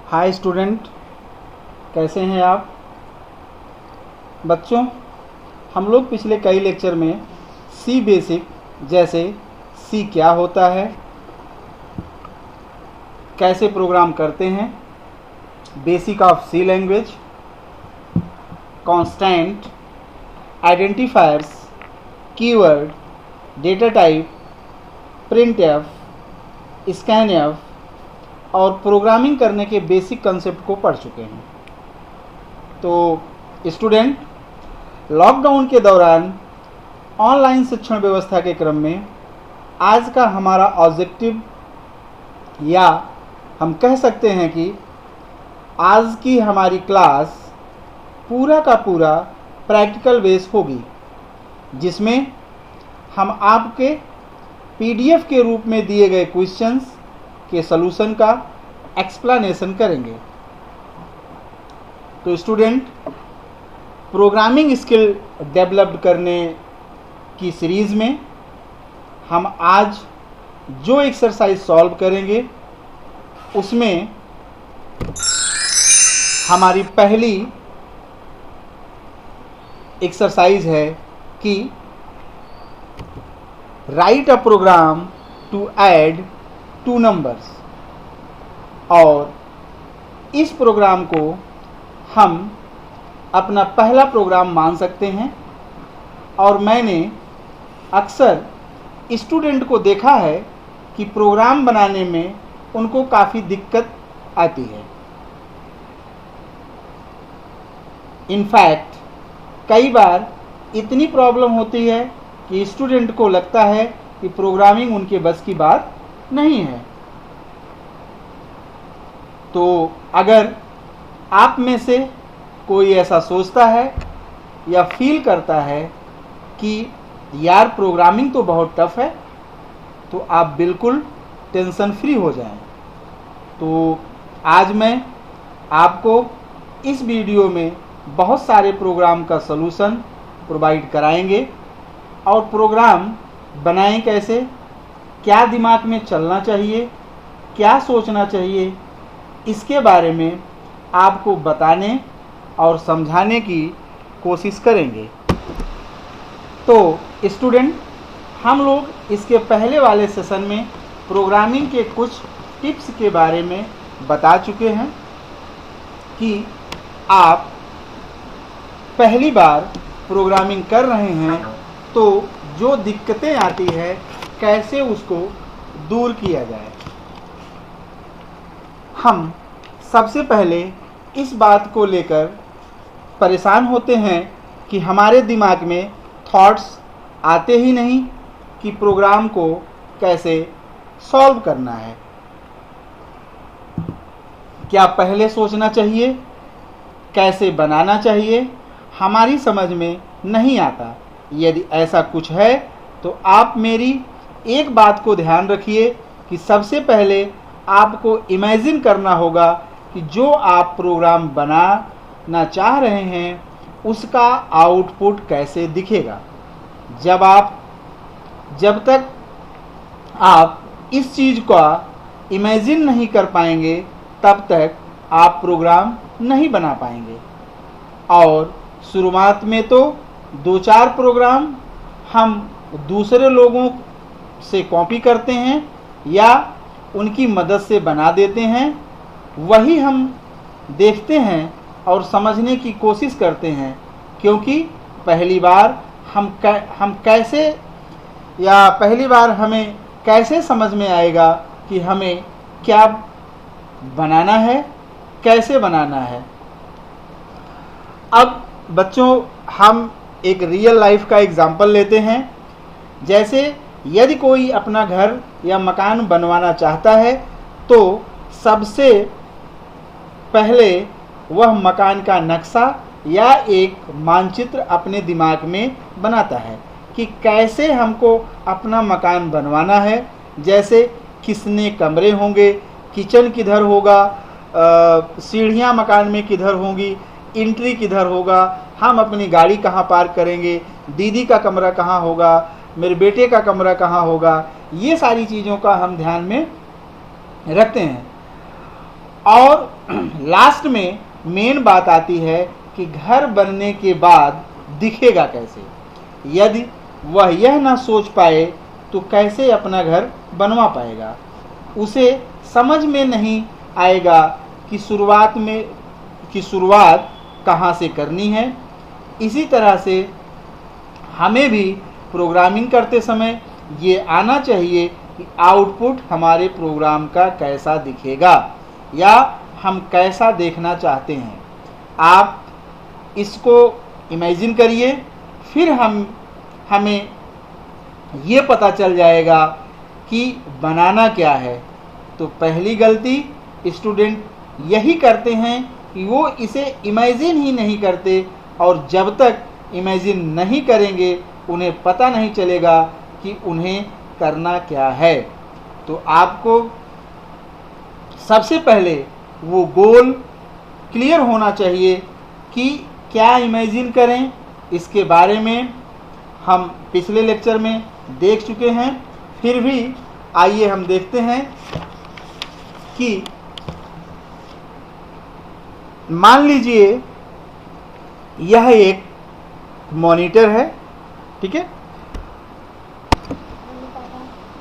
Hi student, कैसे हैं आप बच्चों। हम लोग पिछले कई लेक्चर में सी बेसिक जैसे सी क्या होता है, कैसे प्रोग्राम करते हैं, basic of C language, constant, identifiers, keyword, data type, printf, scanf और प्रोग्रामिंग करने के बेसिक कंसेप्ट को पढ़ चुके हैं। तो स्टूडेंट, लॉकडाउन के दौरान ऑनलाइन शिक्षण व्यवस्था के क्रम में आज का हमारा ऑब्जेक्टिव, या हम कह सकते हैं कि आज की हमारी क्लास पूरा का पूरा प्रैक्टिकल बेस होगी, जिसमें हम आपके पीडीएफ के रूप में दिए गए क्वेश्चंस के सलूशन का एक्सप्लेनेशन करेंगे। तो स्टूडेंट, प्रोग्रामिंग स्किल डेवलप करने की सीरीज़ में हम आज जो एक्सरसाइज सॉल्व करेंगे उसमें हमारी पहली एक्सरसाइज है कि write a program to add two numbers. और इस प्रोग्राम को हम अपना पहला प्रोग्राम मान सकते हैं। और मैंने अक्सर स्टूडेंट को देखा है कि प्रोग्राम बनाने में उनको काफ़ी दिक्कत आती है। इनफैक्ट कई बार इतनी प्रॉब्लम होती है कि स्टूडेंट को लगता है कि प्रोग्रामिंग उनके बस की बात नहीं है। तो अगर आप में से कोई ऐसा सोचता है या फील करता है कि यार प्रोग्रामिंग तो बहुत टफ है, तो आप बिल्कुल टेंशन फ्री हो जाएं। तो आज मैं आपको इस वीडियो में बहुत सारे प्रोग्राम का सलूशन प्रोवाइड कराएंगे और प्रोग्राम बनाएं कैसे, क्या दिमाग में चलना चाहिए, क्या सोचना चाहिए, इसके बारे में आपको बताने और समझाने की कोशिश करेंगे। तो स्टूडेंट, हम लोग इसके पहले वाले सेशन में प्रोग्रामिंग के कुछ टिप्स के बारे में बता चुके हैं कि आप पहली बार प्रोग्रामिंग कर रहे हैं तो जो दिक्कतें आती है कैसे उसको दूर किया जाए। हम सबसे पहले इस बात को लेकर परेशान होते हैं कि हमारे दिमाग में थॉट्स आते ही नहीं कि प्रोग्राम को कैसे सॉल्व करना है। क्या पहले सोचना चाहिए, कैसे बनाना चाहिए, हमारी समझ में नहीं आता। यदि ऐसा कुछ है तो आप मेरी एक बात को ध्यान रखिए कि सबसे पहले आपको इमेजिन करना होगा कि जो आप प्रोग्राम बनाना चाह रहे हैं उसका आउटपुट कैसे दिखेगा। जब तक आप इस चीज़ का इमेजिन नहीं कर पाएंगे तब तक आप प्रोग्राम नहीं बना पाएंगे। और शुरुआत में तो 2-4 प्रोग्राम हम दूसरे लोगों से कॉपी करते हैं या उनकी मदद से बना देते हैं, वही हम देखते हैं और समझने की कोशिश करते हैं, क्योंकि पहली बार पहली बार हमें कैसे समझ में आएगा कि हमें क्या बनाना है, कैसे बनाना है। अब बच्चों, हम एक रियल लाइफ का एग्जाम्पल लेते हैं। जैसे यदि कोई अपना घर या मकान बनवाना चाहता है तो सबसे पहले वह मकान का नक्शा या एक मानचित्र अपने दिमाग में बनाता है कि कैसे हमको अपना मकान बनवाना है। जैसे कितने कमरे होंगे, किचन किधर होगा, सीढ़ियाँ मकान में किधर होंगी, एंट्री किधर होगा, हम अपनी गाड़ी कहाँ पार्क करेंगे, दीदी का कमरा कहाँ होगा, मेरे बेटे का कमरा कहाँ होगा। ये सारी चीज़ों का हम ध्यान में रखते हैं। और लास्ट में मेन बात आती है कि घर बनने के बाद दिखेगा कैसे। यदि वह यह ना सोच पाए तो कैसे अपना घर बनवा पाएगा। उसे समझ में नहीं आएगा कि शुरुआत कहाँ से करनी है। इसी तरह से हमें भी प्रोग्रामिंग करते समय ये आना चाहिए कि आउटपुट हमारे प्रोग्राम का कैसा दिखेगा या हम कैसा देखना चाहते हैं। आप इसको इमेजिन करिए, फिर हमें ये पता चल जाएगा कि बनाना क्या है। तो पहली गलती स्टूडेंट यही करते हैं कि वो इसे इमेजिन ही नहीं करते, और जब तक इमेजिन नहीं करेंगे उन्हें पता नहीं चलेगा कि उन्हें करना क्या है। तो आपको सबसे पहले वो गोल क्लियर होना चाहिए कि क्या इमेजिन करें। इसके बारे में हम पिछले लेक्चर में देख चुके हैं, फिर भी आइए हम देखते हैं कि मान लीजिए यह एक मॉनिटर है, ठीक है।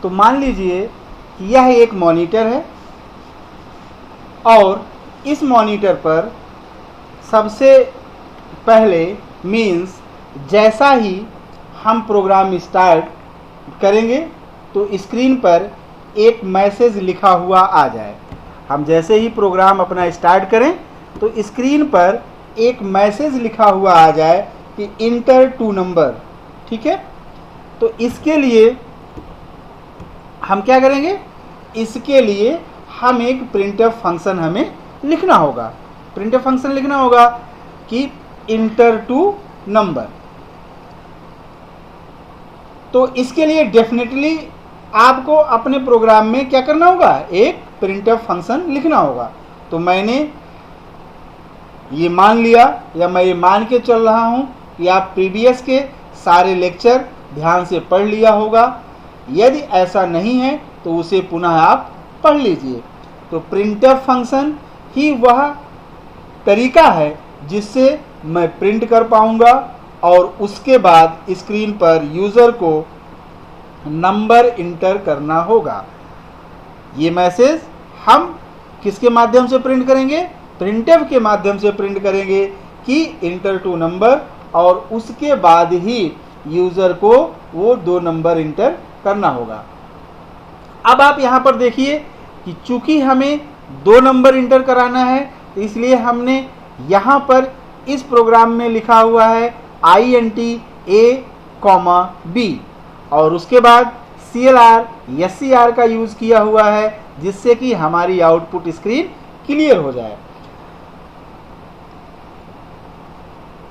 तो मान लीजिए कि यह एक मॉनिटर है और इस मॉनिटर पर सबसे पहले मीन्स जैसा ही हम प्रोग्राम स्टार्ट करेंगे तो स्क्रीन पर एक मैसेज लिखा हुआ आ जाए। हम जैसे ही प्रोग्राम अपना स्टार्ट करें तो स्क्रीन पर एक मैसेज लिखा हुआ आ जाए कि इंटर टू नंबर, ठीक है। तो इसके लिए हम क्या करेंगे, इसके लिए हम एक प्रिंटफ फंक्शन हमें लिखना होगा। प्रिंटफ फंक्शन लिखना होगा कि इंटर टू नंबर। तो इसके लिए डेफिनेटली आपको अपने प्रोग्राम में क्या करना होगा, एक प्रिंटफ फंक्शन लिखना होगा। तो मैंने ये मान लिया, या मैं ये मान के चल रहा हूं कि आप प्रीवियस के सारे लेक्चर ध्यान से पढ़ लिया होगा। यदि ऐसा नहीं है तो उसे पुनः आप पढ़ लीजिए। तो प्रिंटफ फंक्शन ही वह तरीका है जिससे मैं प्रिंट कर पाऊंगा, और उसके बाद स्क्रीन पर यूजर को नंबर इंटर करना होगा। ये मैसेज हम किसके माध्यम से प्रिंट करेंगे, प्रिंटफ के माध्यम से प्रिंट करेंगे कि इंटर टू नंबर, और उसके बाद ही यूजर को वो 2 नंबर इंटर करना होगा। अब आप यहां पर देखिए कि चूंकि हमें 2 नंबर इंटर कराना है, तो इसलिए हमने यहां पर इस प्रोग्राम में लिखा हुआ है INT A, B, और उसके बाद CLR SCR का यूज किया हुआ है, जिससे कि हमारी आउटपुट स्क्रीन क्लियर हो जाए।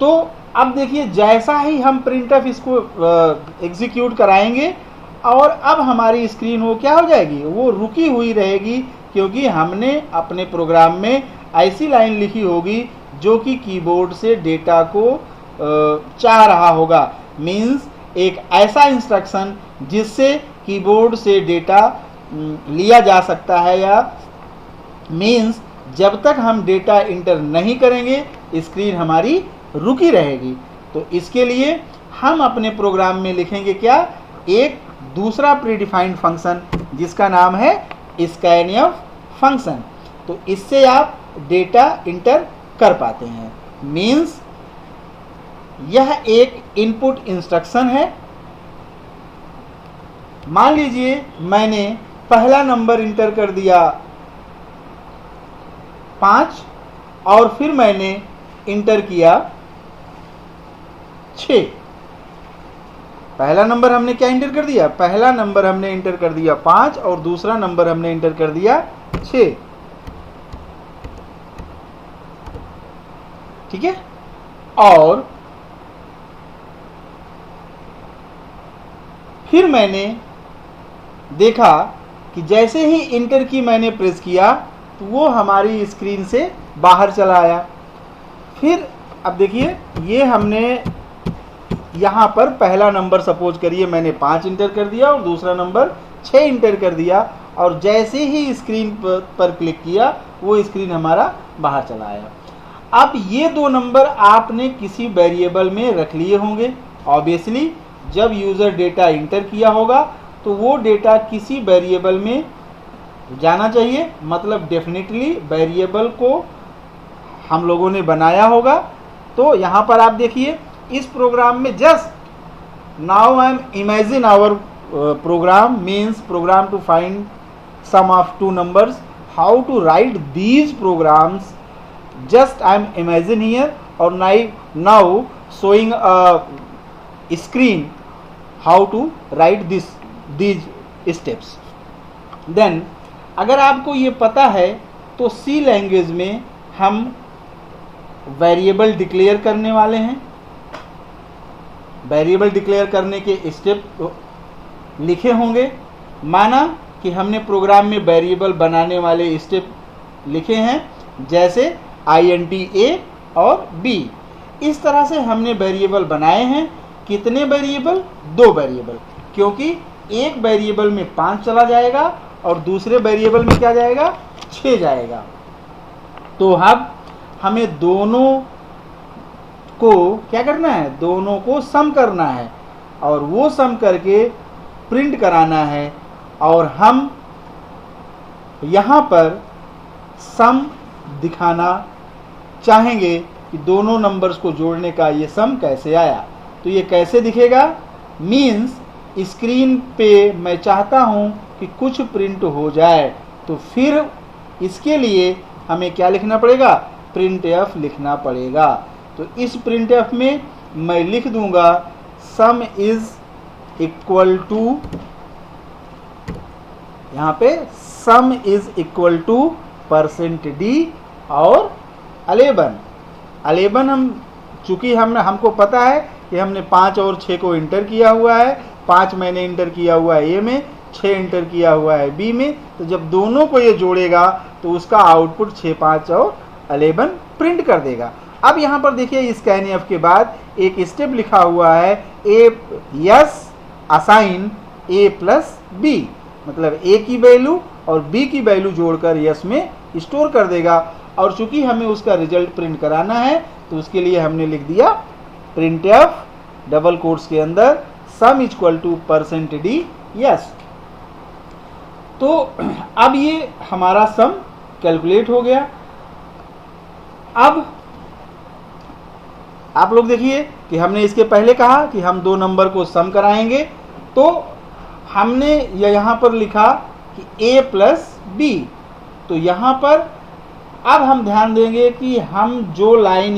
तो अब देखिए, जैसा ही हम प्रिंटफ इसको एग्जीक्यूट कराएंगे और अब हमारी स्क्रीन वो क्या हो जाएगी, वो रुकी हुई रहेगी, क्योंकि हमने अपने प्रोग्राम में ऐसी लाइन लिखी होगी जो कि कीबोर्ड से डेटा को चाह रहा होगा। मीन्स एक ऐसा इंस्ट्रक्शन जिससे कीबोर्ड से डेटा लिया जा सकता है, या मीन्स जब तक हम डेटा इंटर नहीं करेंगे स्क्रीन हमारी रुकी रहेगी। तो इसके लिए हम अपने प्रोग्राम में लिखेंगे क्या, एक दूसरा प्रीडिफाइंड फंक्शन जिसका नाम है स्कैनफ फंक्शन। तो इससे आप डेटा इंटर कर पाते हैं। मीन्स यह एक इनपुट इंस्ट्रक्शन है। मान लीजिए मैंने पहला नंबर इंटर कर दिया 5, और फिर मैंने इंटर किया 6। पहला नंबर हमने क्या इंटर कर दिया, पहला नंबर हमने इंटर कर दिया 5, और दूसरा नंबर हमने इंटर कर दिया 6, ठीक है। और फिर मैंने देखा कि जैसे ही इंटर की मैंने प्रेस किया तो वो हमारी स्क्रीन से बाहर चला आया। फिर अब देखिए, ये हमने यहाँ पर पहला नंबर सपोज करिए मैंने 5 इंटर कर दिया और दूसरा नंबर 6 इंटर कर दिया, और जैसे ही स्क्रीन पर क्लिक किया वो स्क्रीन हमारा बाहर चला आया। अब ये दो नंबर आपने किसी वेरिएबल में रख लिए होंगे। ऑब्वियसली जब यूज़र डेटा इंटर किया होगा तो वो डेटा किसी वेरिएबल में जाना चाहिए, मतलब डेफिनेटली वेरिएबल को हम लोगों ने बनाया होगा। तो यहाँ पर आप देखिए इस प्रोग्राम में just now I am imagine our program means program to find sum of two numbers. How to write these programs, just I am imagine here or now showing a screen how to write these steps. Then अगर आपको ये पता है तो C language में हम variable declare करने वाले हैं। वेरिएबल डिक्लेयर करने के स्टेप लिखे होंगे। माना कि हमने प्रोग्राम में वेरिएबल बनाने वाले स्टेप लिखे हैं, जैसे INT A और B। इस तरह से हमने वेरिएबल बनाए हैं। कितने वेरिएबल? 2 वेरिएबल, क्योंकि एक वेरिएबल में 5 चला जाएगा और दूसरे वेरिएबल में क्या जाएगा? 6 जाएगा। तो अब हमें दोनों को क्या करना है? दोनों को सम करना है और वो सम करके प्रिंट कराना है। और हम यहाँ पर सम दिखाना चाहेंगे कि दोनों नंबर्स को जोड़ने का ये सम कैसे आया। तो ये कैसे दिखेगा? मीन्स स्क्रीन पे मैं चाहता हूँ कि कुछ प्रिंट हो जाए, तो फिर इसके लिए हमें क्या लिखना पड़ेगा? printf लिखना पड़ेगा। तो इस printf में मैं लिख दूंगा सम इज इक्वल टू, यहाँ पे sum is equal to %d और 11 हम चूंकि हमको पता है कि हमने 5 और 6 को इंटर किया हुआ है। 5 मैंने इंटर किया हुआ है ए में, 6 इंटर किया हुआ है बी में। तो जब दोनों को ये जोड़ेगा तो उसका आउटपुट 6, 5 और 11 प्रिंट कर देगा। अब यहाँ पर देखिए स्कैनएफ के बाद एक स्टेप लिखा हुआ है एस असाइन ए प्लस बी, मतलब ए की वैल्यू और बी की वैल्यू जोड़कर यस में स्टोर कर देगा। और चूंकि हमें उसका रिजल्ट प्रिंट कराना है तो उसके लिए हमने लिख दिया printf डबल कोट्स के अंदर sum equal to %d s. तो अब ये हमारा सम कैलकुलेट हो गया। अब आप लोग देखिए कि हमने इसके पहले कहा कि हम 2 नंबर को सम कराएंगे, तो हमने यहाँ पर लिखा कि a प्लस बी। तो यहाँ पर अब हम ध्यान देंगे कि हम जो लाइन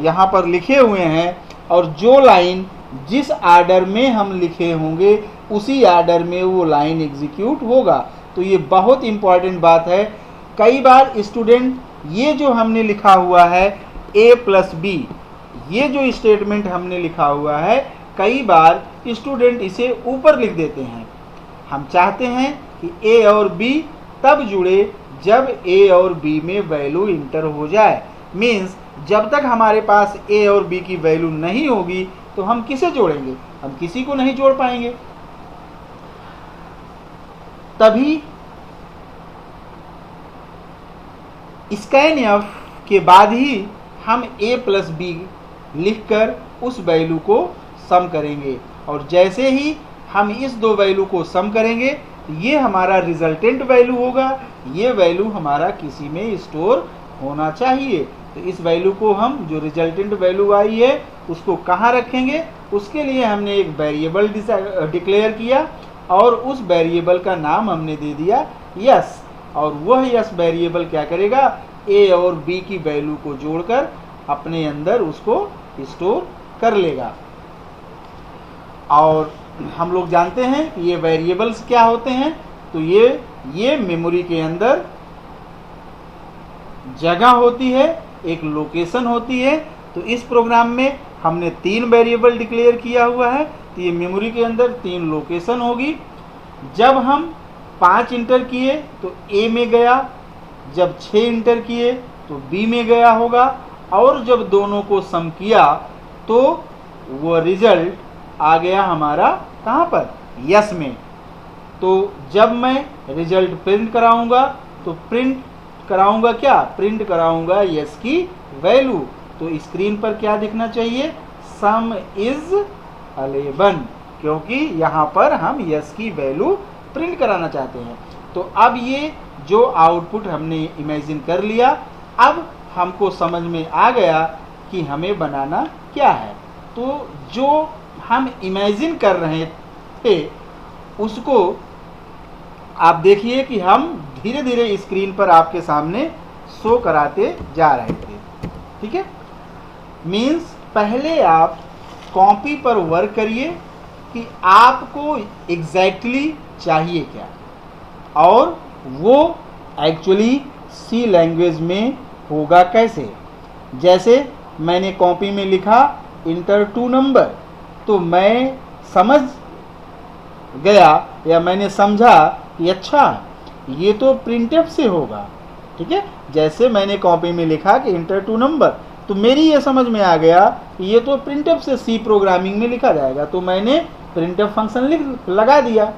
यहाँ पर लिखे हुए हैं और जो लाइन जिस आर्डर में हम लिखे होंगे उसी आर्डर में वो लाइन एग्जीक्यूट होगा। तो ये बहुत इंपॉर्टेंट बात है। कई बार स्टूडेंट ये जो हमने लिखा हुआ है a प्लस बी, ये जो स्टेटमेंट हमने लिखा हुआ है, कई बार स्टूडेंट इसे ऊपर लिख देते हैं। हम चाहते हैं कि a और b तब जुड़े जब a और b में वैल्यू इंटर हो जाए। मीन्स जब तक हमारे पास a और b की वैल्यू नहीं होगी तो हम किसे जोड़ेंगे? हम किसी को नहीं जोड़ पाएंगे। तभी स्कैनएफ के बाद ही हम a प्लस बी लिखकर उस वैल्यू को सम करेंगे। और जैसे ही हम इस 2 वैल्यू को सम करेंगे तो ये हमारा रिजल्टेंट वैल्यू होगा। ये वैल्यू हमारा किसी में स्टोर होना चाहिए। तो इस वैल्यू को हम, जो रिजल्टेंट वैल्यू आई है, उसको कहाँ रखेंगे? उसके लिए हमने एक वेरिएबल डिक्लेयर किया और उस वेरिएबल का नाम हमने दे दिया यस। और वह यस वेरिएबल क्या करेगा? a और b की वैल्यू को जोड़कर अपने अंदर उसको स्टोर कर लेगा। और हम लोग जानते हैं कि ये वेरिएबल्स क्या होते हैं। तो ये मेमोरी के अंदर जगह होती है, एक लोकेशन होती है। तो इस प्रोग्राम में हमने 3 वेरिएबल डिक्लेयर किया हुआ है, तो ये मेमोरी के अंदर 3 लोकेशन होगी। जब हम 5 इंटर किए तो A में गया, जब 6 इंटर किए तो B में गया होगा, और जब दोनों को सम किया तो वो रिजल्ट आ गया हमारा कहाँ पर? यस में। तो जब मैं रिजल्ट प्रिंट कराऊंगा तो प्रिंट कराऊंगा क्या, प्रिंट कराऊंगा यस की वैल्यू। तो स्क्रीन पर क्या दिखना चाहिए, सम इज 11, क्योंकि यहाँ पर हम यस की वैल्यू प्रिंट कराना चाहते हैं। तो अब ये जो आउटपुट हमने इमेजिन कर लिया, अब हमको समझ में आ गया कि हमें बनाना क्या है। तो जो हम इमेजिन कर रहे थे उसको आप देखिए कि हम धीरे धीरे स्क्रीन पर आपके सामने शो कराते जा रहे थे। ठीक है, मीन्स पहले आप कॉपी पर वर्क करिए कि आपको एग्जैक्टली चाहिए क्या, और वो एक्चुअली सी लैंग्वेज में होगा कैसे। जैसे मैंने कॉपी में लिखा इंटर 2 नंबर, तो मैं समझ गया या मैंने समझा कि अच्छा ये तो प्रिंटफ से होगा। ठीक है, जैसे मैंने कॉपी में लिखा कि इंटर 2 नंबर, तो मेरी ये समझ में आ गया कि ये तो प्रिंटफ से सी प्रोग्रामिंग में लिखा जाएगा, तो मैंने प्रिंटफ फंक्शन लगा दिया।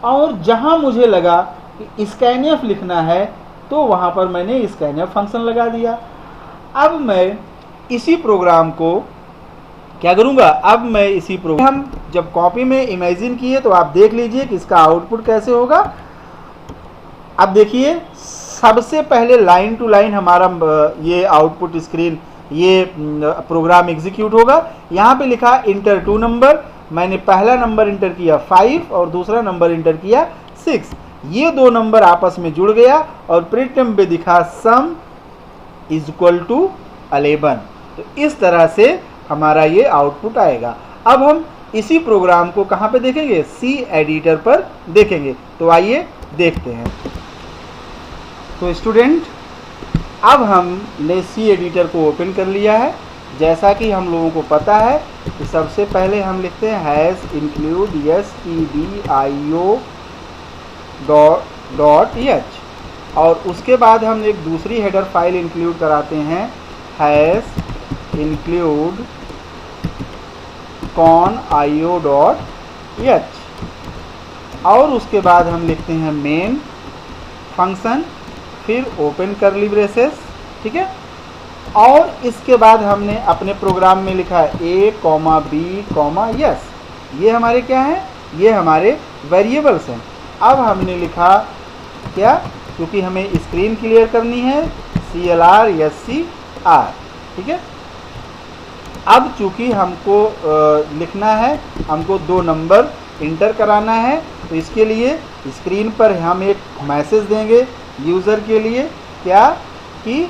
और जहां मुझे लगा कि स्कैनफ लिखना है तो वहां पर मैंने स्कैनफ फंक्शन लगा दिया। अब मैं इसी प्रोग्राम को क्या करूंगा, अब मैं इसी प्रोग्राम हम जब कॉपी में इमेजिन किए तो आप देख लीजिए कि इसका आउटपुट कैसे होगा। अब देखिए सबसे पहले लाइन टू लाइन हमारा ये आउटपुट स्क्रीन ये प्रोग्राम एग्जीक्यूट होगा। यहाँ पे लिखा इंटर 2 नंबर, मैंने पहला नंबर इंटर किया 5 और दूसरा नंबर इंटर किया 6। ये दो नंबर आपस में जुड़ गया और प्रिंट पे दिखा सम इज इक्वल टू 11। तो इस तरह से हमारा ये आउटपुट आएगा। अब हम इसी प्रोग्राम को कहाँ पे देखेंगे, सी एडिटर पर देखेंगे। तो आइए देखते हैं। तो स्टूडेंट अब हमने सी एडिटर को ओपन कर लिया है। जैसा कि हम लोगों को पता है कि सबसे पहले हम लिखते हैं hash include stdio dot h, और उसके बाद हम एक दूसरी हेडर फाइल इंक्लूड कराते हैं hash include con io dot h, और उसके बाद हम लिखते हैं मेन फंक्शन, फिर ओपन करली ब्रेसेस। ठीक है, और इसके बाद हमने अपने प्रोग्राम में लिखा है a, b, यस। ये हमारे क्या हैं, ये हमारे वेरिएबल्स हैं। अब हमने लिखा क्या, क्योंकि हमें स्क्रीन क्लियर करनी है, CLR ठीक है। अब चूंकि हमको लिखना है, हमको 2 नंबर इंटर कराना है, तो इसके लिए स्क्रीन पर हम एक मैसेज देंगे यूज़र के लिए, क्या कि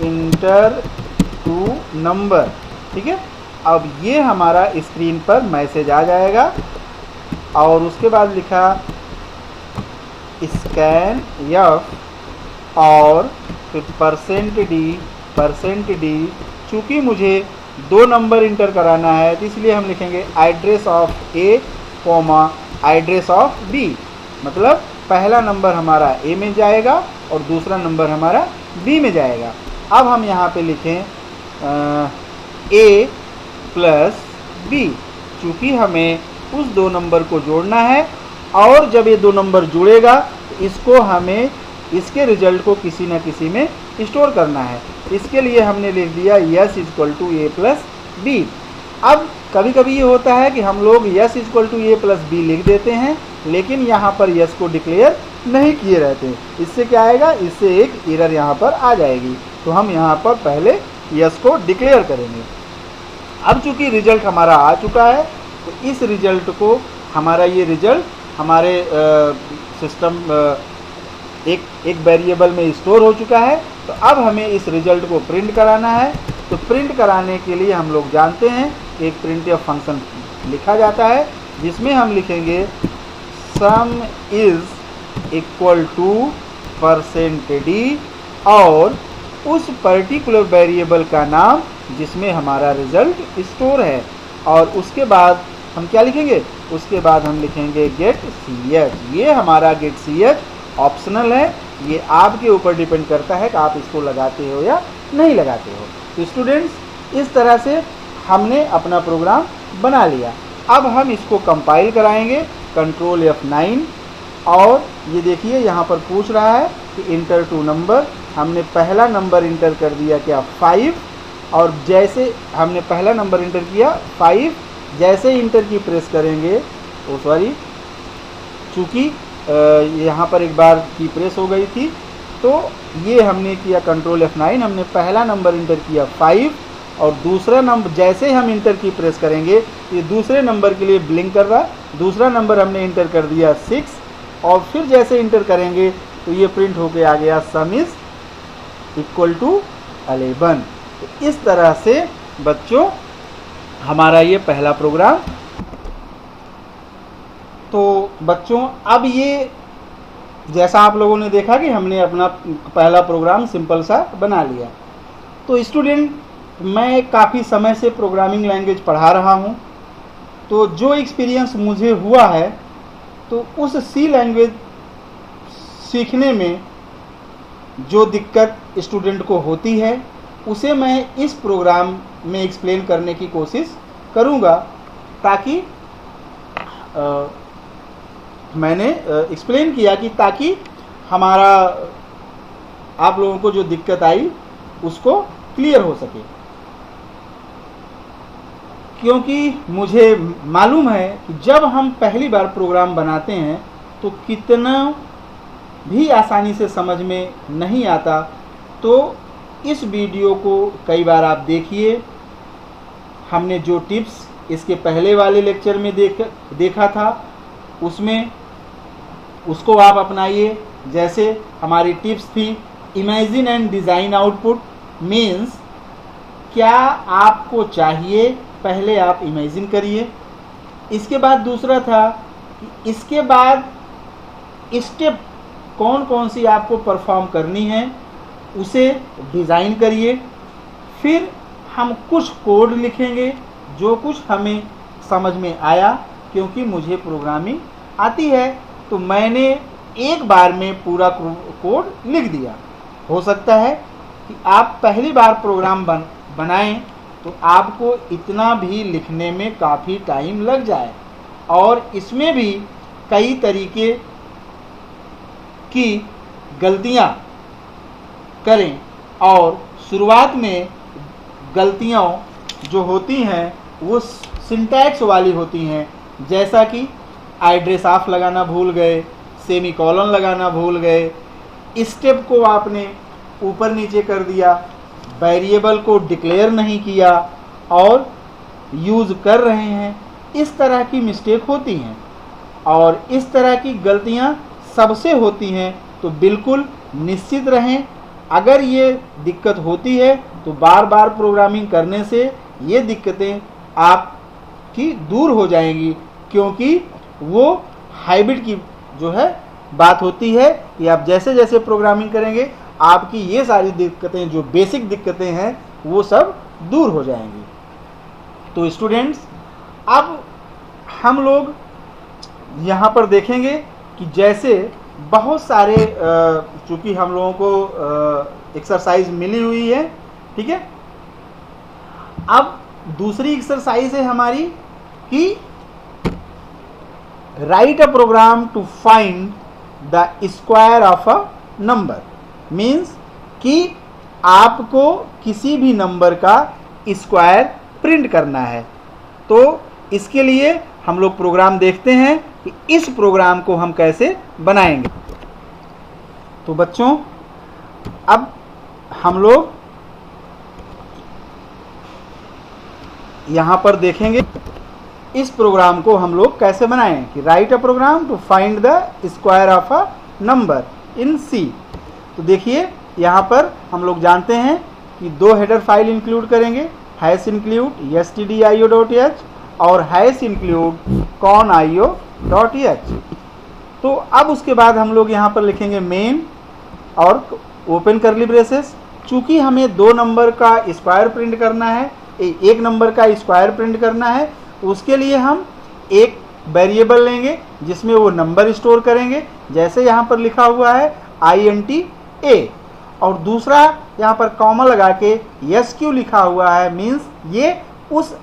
इंटर 2 नंबर। ठीक है, अब ये हमारा स्क्रीन पर मैसेज आ जाएगा। और उसके बाद लिखा स्कैन एफ और फिर %d। चूँकि मुझे 2 नंबर इंटर कराना है तो इसलिए हम लिखेंगे address of a address of b, मतलब पहला नंबर हमारा ए में जाएगा और दूसरा नंबर हमारा बी में जाएगा। अब हम यहाँ पे लिखें ए प्लस बी, चूँकि हमें उस 2 नंबर को जोड़ना है, और जब ये 2 नंबर जुड़ेगा तो इसको हमें इसके रिजल्ट को किसी न किसी में स्टोर करना है। इसके लिए हमने लिख दिया s equal to a plus b. अब कभी कभी ये होता है कि हम लोग s equal to a plus b लिख देते हैं, लेकिन यहाँ पर यस को डिक्लेयर नहीं किए रहते हैं। इससे क्या आएगा, इससे एक एरर यहाँ पर आ जाएगी। तो हम यहाँ पर पहले यस को डिक्लेयर करेंगे। अब चूंकि रिजल्ट हमारा आ चुका है तो इस रिजल्ट को हमारा ये रिजल्ट हमारे सिस्टम एक वेरिएबल में स्टोर हो चुका है। तो अब हमें इस रिजल्ट को प्रिंट कराना है। तो प्रिंट कराने के लिए हम लोग जानते हैं कि एक प्रिंटफ फंक्शन लिखा जाता है जिसमें हम लिखेंगे sum is equal to %d और उस पर्टिकुलर वेरिएबल का नाम जिसमें हमारा रिजल्ट स्टोर है। और उसके बाद हम क्या लिखेंगे, उसके बाद हम लिखेंगे गेट ch। ये हमारा गेट ch ऑप्शनल है, ये आपके ऊपर डिपेंड करता है कि आप इसको लगाते हो या नहीं लगाते हो। तो स्टूडेंट्स इस तरह से हमने अपना प्रोग्राम बना लिया। अब हम इसको कंपाइल कराएंगे, कंट्रोल F9 और ये देखिए यहाँ पर पूछ रहा है कि इंटर टू नंबर। हमने पहला नंबर इंटर कर दिया क्या 5, और जैसे हमने पहला नंबर इंटर किया 5, जैसे इंटर की प्रेस करेंगे तो सॉरी, चूँकि यहाँ पर एक बार की प्रेस हो गई थी, तो ये हमने किया कंट्रोल F9, हमने पहला नंबर इंटर किया 5 और दूसरा नंबर जैसे हम इंटर की प्रेस करेंगे ये दूसरे नंबर के लिए ब्लिंक कर रहा, दूसरा नंबर हमने इंटर कर दिया 6 और फिर जैसे इंटर करेंगे तो ये प्रिंट होके आ गया सम इज इक्वल टू 11। तो इस तरह से बच्चों हमारा ये पहला प्रोग्राम। तो बच्चों अब ये जैसा आप लोगों ने देखा कि हमने अपना पहला प्रोग्राम सिंपल सा बना लिया। तो स्टूडेंट, मैं काफ़ी समय से प्रोग्रामिंग लैंग्वेज पढ़ा रहा हूँ, तो जो एक्सपीरियंस मुझे हुआ है तो उस सी लैंग्वेज सीखने में जो दिक्कत स्टूडेंट को होती है उसे मैं इस प्रोग्राम में एक्सप्लेन करने की कोशिश करूँगा, ताकि मैंने एक्सप्लेन किया कि ताकि हमारा आप लोगों को जो दिक्कत आई उसको क्लियर हो सके। क्योंकि मुझे मालूम है कि जब हम पहली बार प्रोग्राम बनाते हैं तो कितना भी आसानी से समझ में नहीं आता। तो इस वीडियो को कई बार आप देखिए। हमने जो टिप्स इसके पहले वाले लेक्चर में देखा था उसमें उसको आप अपनाइए। जैसे हमारी टिप्स थी imagine and design output, means क्या आपको चाहिए पहले आप इमेजिन करिए। इसके बाद दूसरा था कि इसके बाद स्टेप कौन कौन सी आपको परफॉर्म करनी है उसे डिज़ाइन करिए। फिर हम कुछ कोड लिखेंगे जो कुछ हमें समझ में आया, क्योंकि मुझे प्रोग्रामिंग आती है तो मैंने एक बार में पूरा कोड लिख दिया। हो सकता है कि आप पहली बार प्रोग्राम बनाएं तो आपको इतना भी लिखने में काफ़ी टाइम लग जाए, और इसमें भी कई तरीके की गलतियां करें। और शुरुआत में गलतियां जो होती हैं वो सिंटैक्स वाली होती हैं, जैसा कि एड्रेस ऑफ लगाना भूल गए, सेमी कॉलन लगाना भूल गए, स्टेप को आपने ऊपर नीचे कर दिया, वेरिएबल को डिक्लेयर नहीं किया और यूज़ कर रहे हैं। इस तरह की मिस्टेक होती हैं, और इस तरह की गलतियां सबसे होती हैं। तो बिल्कुल निश्चित रहें, अगर ये दिक्कत होती है तो बार बार प्रोग्रामिंग करने से ये दिक्कतें आपकी दूर हो जाएंगी, क्योंकि वो हाइब्रिड की जो है बात होती है कि आप जैसे जैसे प्रोग्रामिंग करेंगे आपकी ये सारी दिक्कतें जो बेसिक दिक्कतें हैं वो सब दूर हो जाएंगी। तो स्टूडेंट्स, अब हम लोग यहाँ पर देखेंगे कि जैसे बहुत सारे चूँकि हम लोगों को एक्सरसाइज मिली हुई है, ठीक है। अब दूसरी एक्सरसाइज है हमारी कि write a program to find the square of a number, means कि आपको किसी भी नंबर का स्क्वायर प्रिंट करना है। तो इसके लिए हम लोग प्रोग्राम देखते हैं कि इस प्रोग्राम को हम कैसे बनाएंगे। तो बच्चों, अब हम लोग यहाँ पर देखेंगे इस प्रोग्राम को हम लोग कैसे बनाएं कि write a program to find the square of a number in C. तो देखिए यहाँ पर हम लोग जानते हैं कि दो हेडर फाइल इंक्लूड करेंगे, हैश इंक्लूड stdio.h और हैश इंक्लूड conio.h। तो अब उसके बाद हम लोग यहाँ पर लिखेंगे मेन और ओपन करली ब्रेसेस। चूँकि हमें दो नंबर का स्क्वायर प्रिंट करना है, एक नंबर का स्क्वायर प्रिंट करना है, उसके लिए हम एक वेरिएबल लेंगे जिसमें वो नंबर स्टोर करेंगे, जैसे यहाँ पर लिखा हुआ है int a, और दूसरा यहाँ पर कॉमा लगा के sq लिखा हुआ है, मीन्स ये उस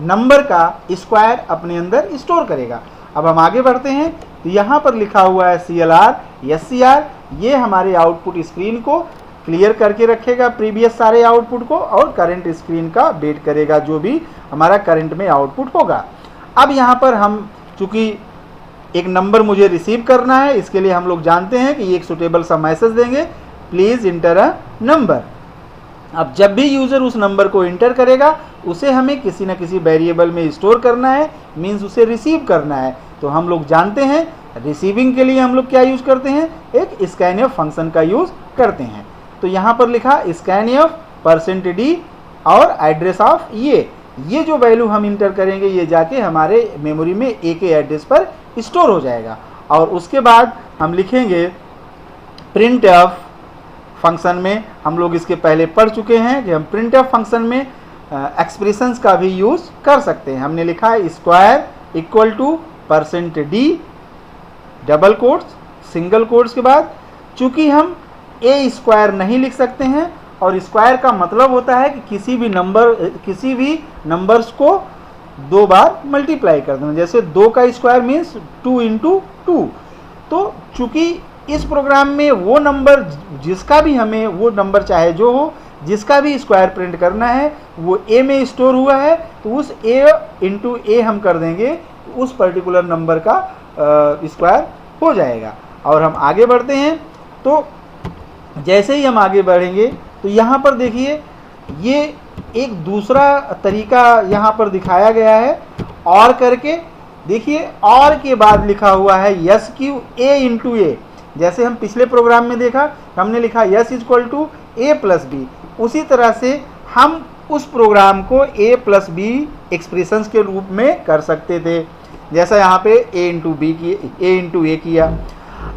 नंबर का स्क्वायर अपने अंदर स्टोर करेगा। अब हम आगे बढ़ते हैं तो यहाँ पर लिखा हुआ है CLR SCR, ये हमारे आउटपुट स्क्रीन को क्लियर करके रखेगा प्रीवियस सारे आउटपुट को, और करंट स्क्रीन का वेट करेगा जो भी हमारा करंट में आउटपुट होगा। अब यहाँ पर हम चूंकि एक नंबर मुझे रिसीव करना है, इसके लिए हम लोग जानते हैं कि एक सुटेबल सा मैसेज देंगे, प्लीज इंटर अ नंबर। अब जब भी यूजर उस नंबर को इंटर करेगा उसे हमें किसी न किसी वेरिएबल में स्टोर करना है, मीन्स उसे रिसीव करना है। तो हम लोग जानते हैं रिसीविंग के लिए हम लोग क्या यूज करते हैं, एक स्कैनफ फंक्शन का यूज करते हैं। तो यहाँ पर लिखा स्कैनफ %d और एड्रेस ऑफ ये जो वैल्यू हम इंटर करेंगे ये जाके हमारे मेमोरी में ए के एड्रेस पर स्टोर हो जाएगा। और उसके बाद हम लिखेंगे printf फंक्शन में, हम लोग इसके पहले पढ़ चुके हैं कि हम printf फंक्शन में एक्सप्रेशंस का भी यूज कर सकते हैं। हमने लिखा है square equal to %d double quotes single quotes के बाद, चूंकि हम ए स्क्वायर नहीं लिख सकते हैं, और स्क्वायर का मतलब होता है कि किसी भी नंबर्स को 2 बार मल्टीप्लाई कर देना। जैसे 2 का स्क्वायर मीन्स 2 × 2। तो चूंकि इस प्रोग्राम में वो नंबर जिसका भी हमें, वो नंबर चाहे जो हो, जिसका भी स्क्वायर प्रिंट करना है वो ए में स्टोर हुआ है, तो उस ए × ए हम कर देंगे, उस पर्टिकुलर नंबर का स्क्वायर हो जाएगा। और हम आगे बढ़ते हैं, तो जैसे ही हम आगे बढ़ेंगे तो यहाँ पर देखिए ये एक दूसरा तरीका यहाँ पर दिखाया गया है, और करके देखिए, और के बाद लिखा हुआ है SQ A × A। जैसे हम पिछले प्रोग्राम में देखा, हमने लिखा S = A + B, उसी तरह से हम उस प्रोग्राम को A + B एक्सप्रेशंस के रूप में कर सकते थे, जैसा यहाँ पे A × A किया।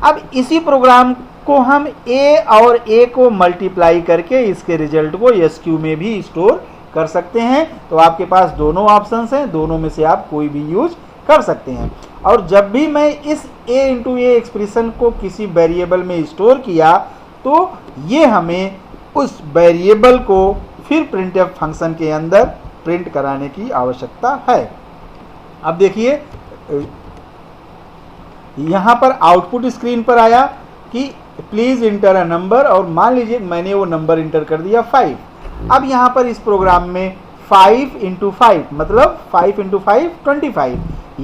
अब इसी प्रोग्राम को हम A और A को मल्टीप्लाई करके इसके रिजल्ट को SQ में भी स्टोर कर सकते हैं। तो आपके पास दोनों ऑप्शंस हैं, दोनों में से आप कोई भी यूज कर सकते हैं। और जब भी मैं इस A × A एक्सप्रेशन को किसी वेरिएबल में स्टोर किया तो ये हमें उस वेरिएबल को फिर printf फंक्शन के अंदर प्रिंट कराने की आवश्यकता है। अब देखिए यहाँ पर आउटपुट स्क्रीन पर आया कि प्लीज इंटर अ नंबर, और मान लीजिए मैंने वो नंबर इंटर कर दिया 5। अब यहाँ पर इस प्रोग्राम में 5 × 5 मतलब 5 × 5 25,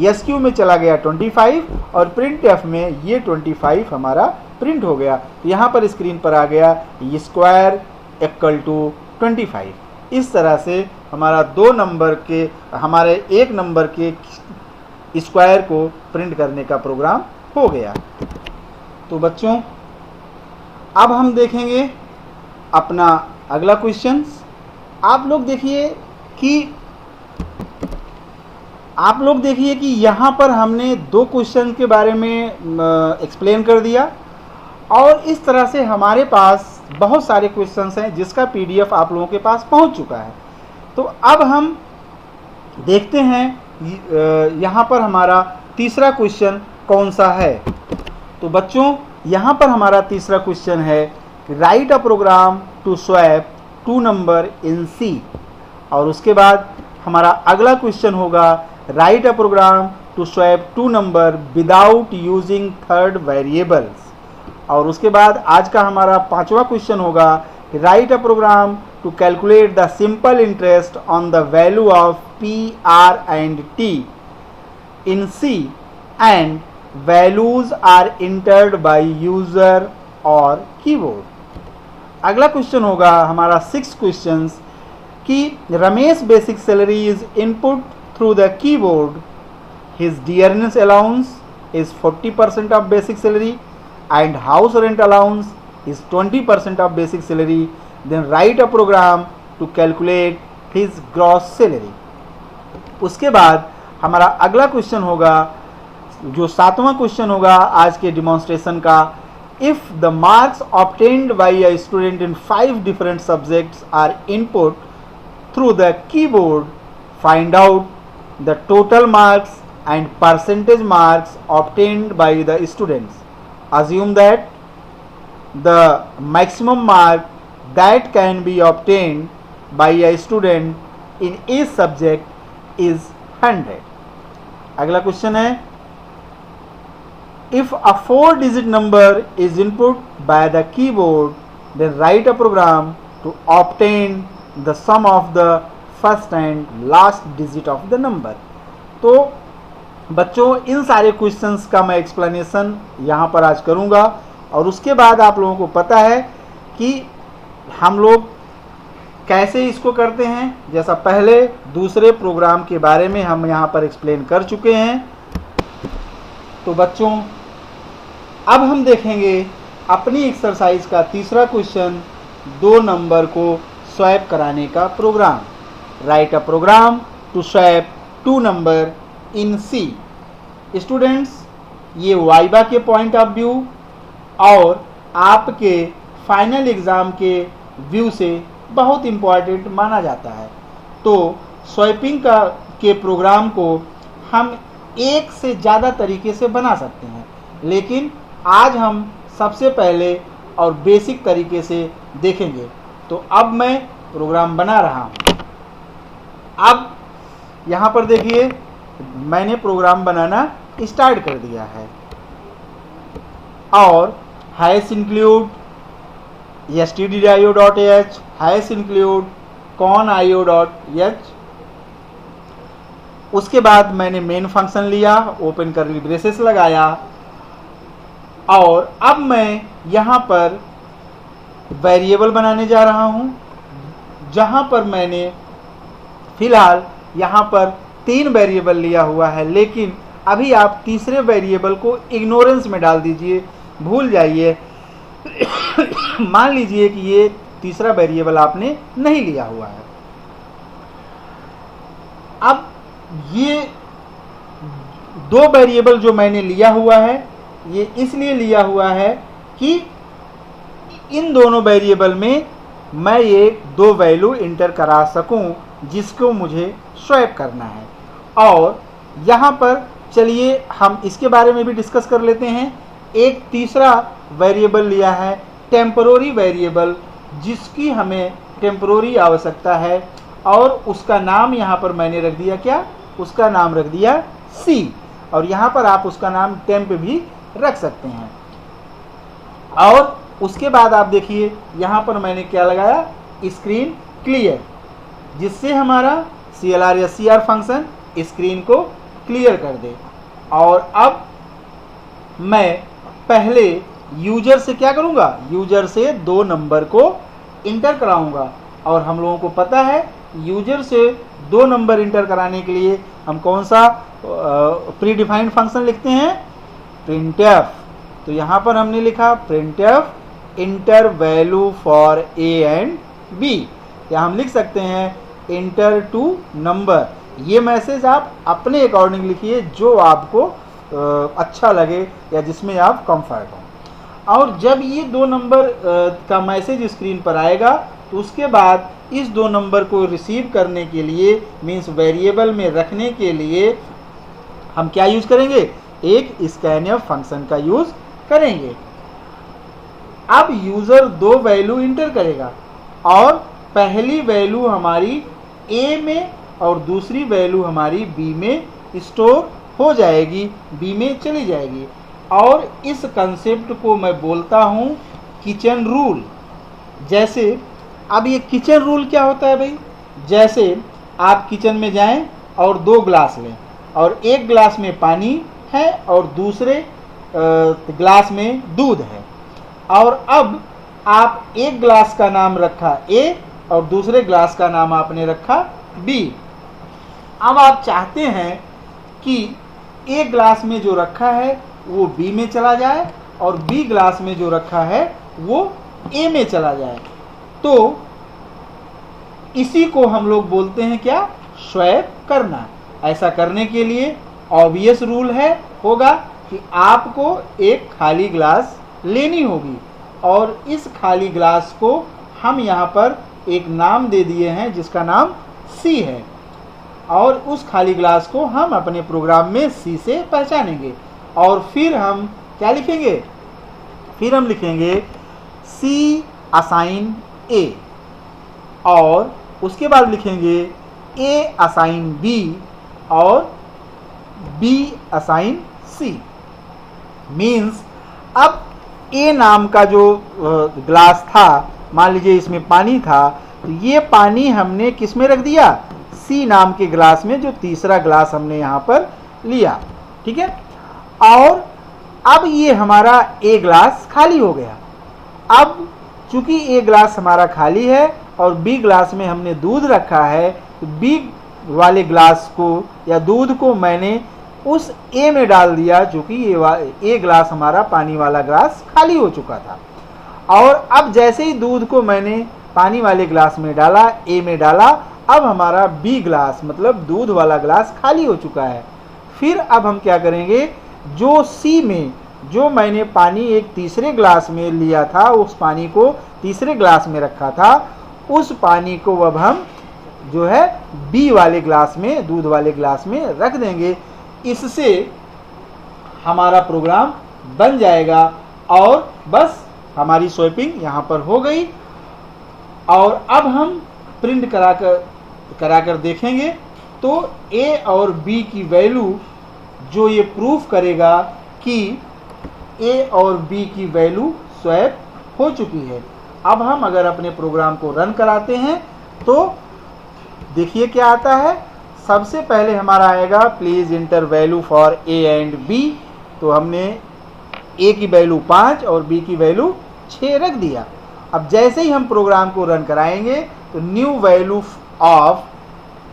SQ में चला गया 25, और printf में ये 25 हमारा प्रिंट हो गया। यहाँ पर स्क्रीन पर आ गया स्क्वायर इक्वल टू 25। इस तरह से हमारा हमारे एक नंबर के स्क्वायर को प्रिंट करने का प्रोग्राम हो गया। तो बच्चों अब हम देखेंगे अपना अगला क्वेश्चन। आप लोग देखिए कि यहाँ पर हमने 2 क्वेश्चन के बारे में एक्सप्लेन कर दिया, और इस तरह से हमारे पास बहुत सारे क्वेश्चंस हैं जिसका PDF आप लोगों के पास पहुँच चुका है। तो अब हम देखते हैं यहाँ पर हमारा तीसरा क्वेश्चन कौन सा है। तो बच्चों यहाँ पर हमारा तीसरा क्वेश्चन है write a program to swap 2 number in C, और उसके बाद हमारा अगला क्वेश्चन होगा write a program to swap 2 number without using third variables, और उसके बाद आज का हमारा 5वां क्वेश्चन होगा write a program to calculate the simple interest on the value of P, R and T in C and values are entered by user और keyboard. अगला क्वेश्चन होगा हमारा 6 क्वेश्चन कि Ramesh basic salary is input through the keyboard, his dearness allowance is 40% of basic salary and house rent allowance is 20% of basic salary, then write a program to calculate his gross salary. उसके बाद हमारा अगला question होगा जो 7वां question होगा आज के demonstration का, if the marks obtained by a student in 5 different subjects are input through the keyboard, find out the total marks and percentage marks obtained by the students. Assume that the maximum mark that can be obtained by a student in each subject is 100। अगला question है If a 4-digit number is input by the keyboard, then write a program to obtain the sum of the first and last digit of the number. तो बच्चों इन सारे questions का मैं explanation यहाँ पर आज करूँगा और उसके बाद आप लोगों को पता है कि हम लोग कैसे इसको करते हैं। जैसा पहले दूसरे प्रोग्राम के बारे में हम यहाँ पर एक्सप्लेन कर चुके हैं। तो बच्चों अब हम देखेंगे अपनी एक्सरसाइज का तीसरा क्वेश्चन, 2 नंबर को स्वैप कराने का program. Write a program to swap 2 number in C. Students ये वाइवा के पॉइंट ऑफ व्यू और आपके फाइनल एग्ज़ाम के व्यू से बहुत इम्पॉर्टेंट माना जाता है। तो स्वैपिंग के प्रोग्राम को हम एक से ज़्यादा तरीके से बना सकते हैं, लेकिन आज हम सबसे पहले और बेसिक तरीके से देखेंगे। तो अब मैं प्रोग्राम बना रहा हूँ। अब यहाँ पर देखिए मैंने प्रोग्राम बनाना स्टार्ट कर दिया है और hash include stdio.h hash include conio.h। उसके बाद मैंने मेन फंक्शन लिया, ओपन कर्ली ब्रेसेस लगाया और अब मैं यहाँ पर वेरिएबल बनाने जा रहा हूँ, जहाँ पर मैंने फिलहाल यहाँ पर 3 वेरिएबल लिया हुआ है, लेकिन अभी आप तीसरे वेरिएबल को इग्नोरेंस में डाल दीजिए, भूल जाइए। मान लीजिए कि ये तीसरा वेरिएबल आपने नहीं लिया हुआ है। अब ये 2 वेरिएबल जो मैंने लिया हुआ है ये इसलिए लिया हुआ है कि इन दोनों वेरिएबल में मैं ये 2 वैल्यू इंटर करा सकूं जिसको मुझे स्वैप करना है। और यहाँ पर चलिए हम इसके बारे में भी डिस्कस कर लेते हैं। एक तीसरा वेरिएबल लिया है टेम्पररी वेरिएबल, जिसकी हमें टेम्पररी आवश्यकता है और उसका नाम यहाँ पर मैंने रख दिया क्या, उसका नाम रख दिया C। और यहाँ पर आप उसका नाम टेम्प भी रख सकते हैं। और उसके बाद आप देखिए यहाँ पर मैंने क्या लगाया, स्क्रीन क्लियर, जिससे हमारा CLR या CR फंक्शन स्क्रीन को क्लियर कर दे। और अब मैं पहले यूजर से क्या करूँगा, यूजर से 2 नंबर को इंटर कराऊँगा। और हम लोगों को पता है यूजर से 2 नंबर इंटर कराने के लिए हम कौन सा प्री डिफाइंड फंक्शन लिखते हैं, printf। तो यहाँ पर हमने लिखा printf inter value for a and b, या हम लिख सकते हैं इंटर टू नंबर। ये मैसेज आप अपने अकॉर्डिंग लिखिए जो आपको अच्छा लगे या जिसमें आप कंफर्ट हो। और जब ये 2 नंबर का मैसेज स्क्रीन पर आएगा तो उसके बाद इस 2 नंबर को रिसीव करने के लिए मीन्स वेरिएबल में रखने के लिए हम क्या यूज करेंगे, एक स्कैनफ फंक्शन का यूज करेंगे। अब यूजर 2 वैल्यू इंटर करेगा और पहली वैल्यू हमारी A में और दूसरी वैल्यू हमारी B में स्टोर हो जाएगी, B में चली जाएगी। और इस कंसेप्ट को मैं बोलता हूँ किचन रूल। जैसे अब ये किचन रूल क्या होता है भाई, जैसे आप किचन में जाएं और 2 ग्लास लें और एक ग्लास में पानी है और दूसरे ग्लास में दूध है। और अब आप एक ग्लास का नाम रखा A और दूसरे ग्लास का नाम आपने रखा B। अब आप चाहते हैं कि एक ग्लास में जो रखा है वो B में चला जाए और B ग्लास में जो रखा है वो A में चला जाए। तो इसी को हम लोग बोलते हैं क्या, स्वैप करना। ऐसा करने के लिए ऑब्वियस रूल होगा कि आपको एक खाली ग्लास लेनी होगी और इस खाली ग्लास को हम यहाँ पर एक नाम दे दिए हैं जिसका नाम C है। और उस खाली ग्लास को हम अपने प्रोग्राम में C से पहचानेंगे। और फिर हम क्या लिखेंगे, फिर हम लिखेंगे C असाइन A और उसके बाद लिखेंगे A असाइन B और B असाइन C। मीन्स अब ए नाम का जो ग्लास था, मान लीजिए इसमें पानी था, तो ये पानी हमने किस में रख दिया, सी नाम के ग्लास में, जो तीसरा ग्लास हमने यहाँ पर लिया, ठीक है। और अब ये हमारा ए ग्लास खाली हो गया। अब चूंकि ए ग्लास हमारा खाली है और बी ग्लास में हमने दूध रखा है, तो बी वाले ग्लास को या दूध को मैंने उस ए में डाल दिया, चूंकि ये ए ग्लास हमारा पानी वाला ग्लास खाली हो चुका था। और अब जैसे ही दूध को मैंने पानी वाले ग्लास में डाला, ए में डाला, अब हमारा बी ग्लास मतलब दूध वाला ग्लास खाली हो चुका है। फिर अब हम क्या करेंगे, जो सी में जो मैंने पानी एक तीसरे ग्लास में लिया था, उस पानी को तीसरे ग्लास में रखा था, उस पानी को अब हम जो है बी वाले ग्लास में, दूध वाले ग्लास में रख देंगे। इससे हमारा प्रोग्राम बन जाएगा और बस हमारी स्वैपिंग यहाँ पर हो गई। और अब हम प्रिंट कराकर देखेंगे तो ए और बी की वैल्यू जो ये प्रूफ करेगा कि ए और बी की वैल्यू स्वैप हो चुकी है। अब हम अगर अपने प्रोग्राम को रन कराते हैं तो देखिए क्या आता है। सबसे पहले हमारा आएगा please enter value for a and b, तो हमने ए की वैल्यू 5 और बी की वैल्यू 6 रख दिया। अब जैसे ही हम प्रोग्राम को रन कराएंगे तो new value of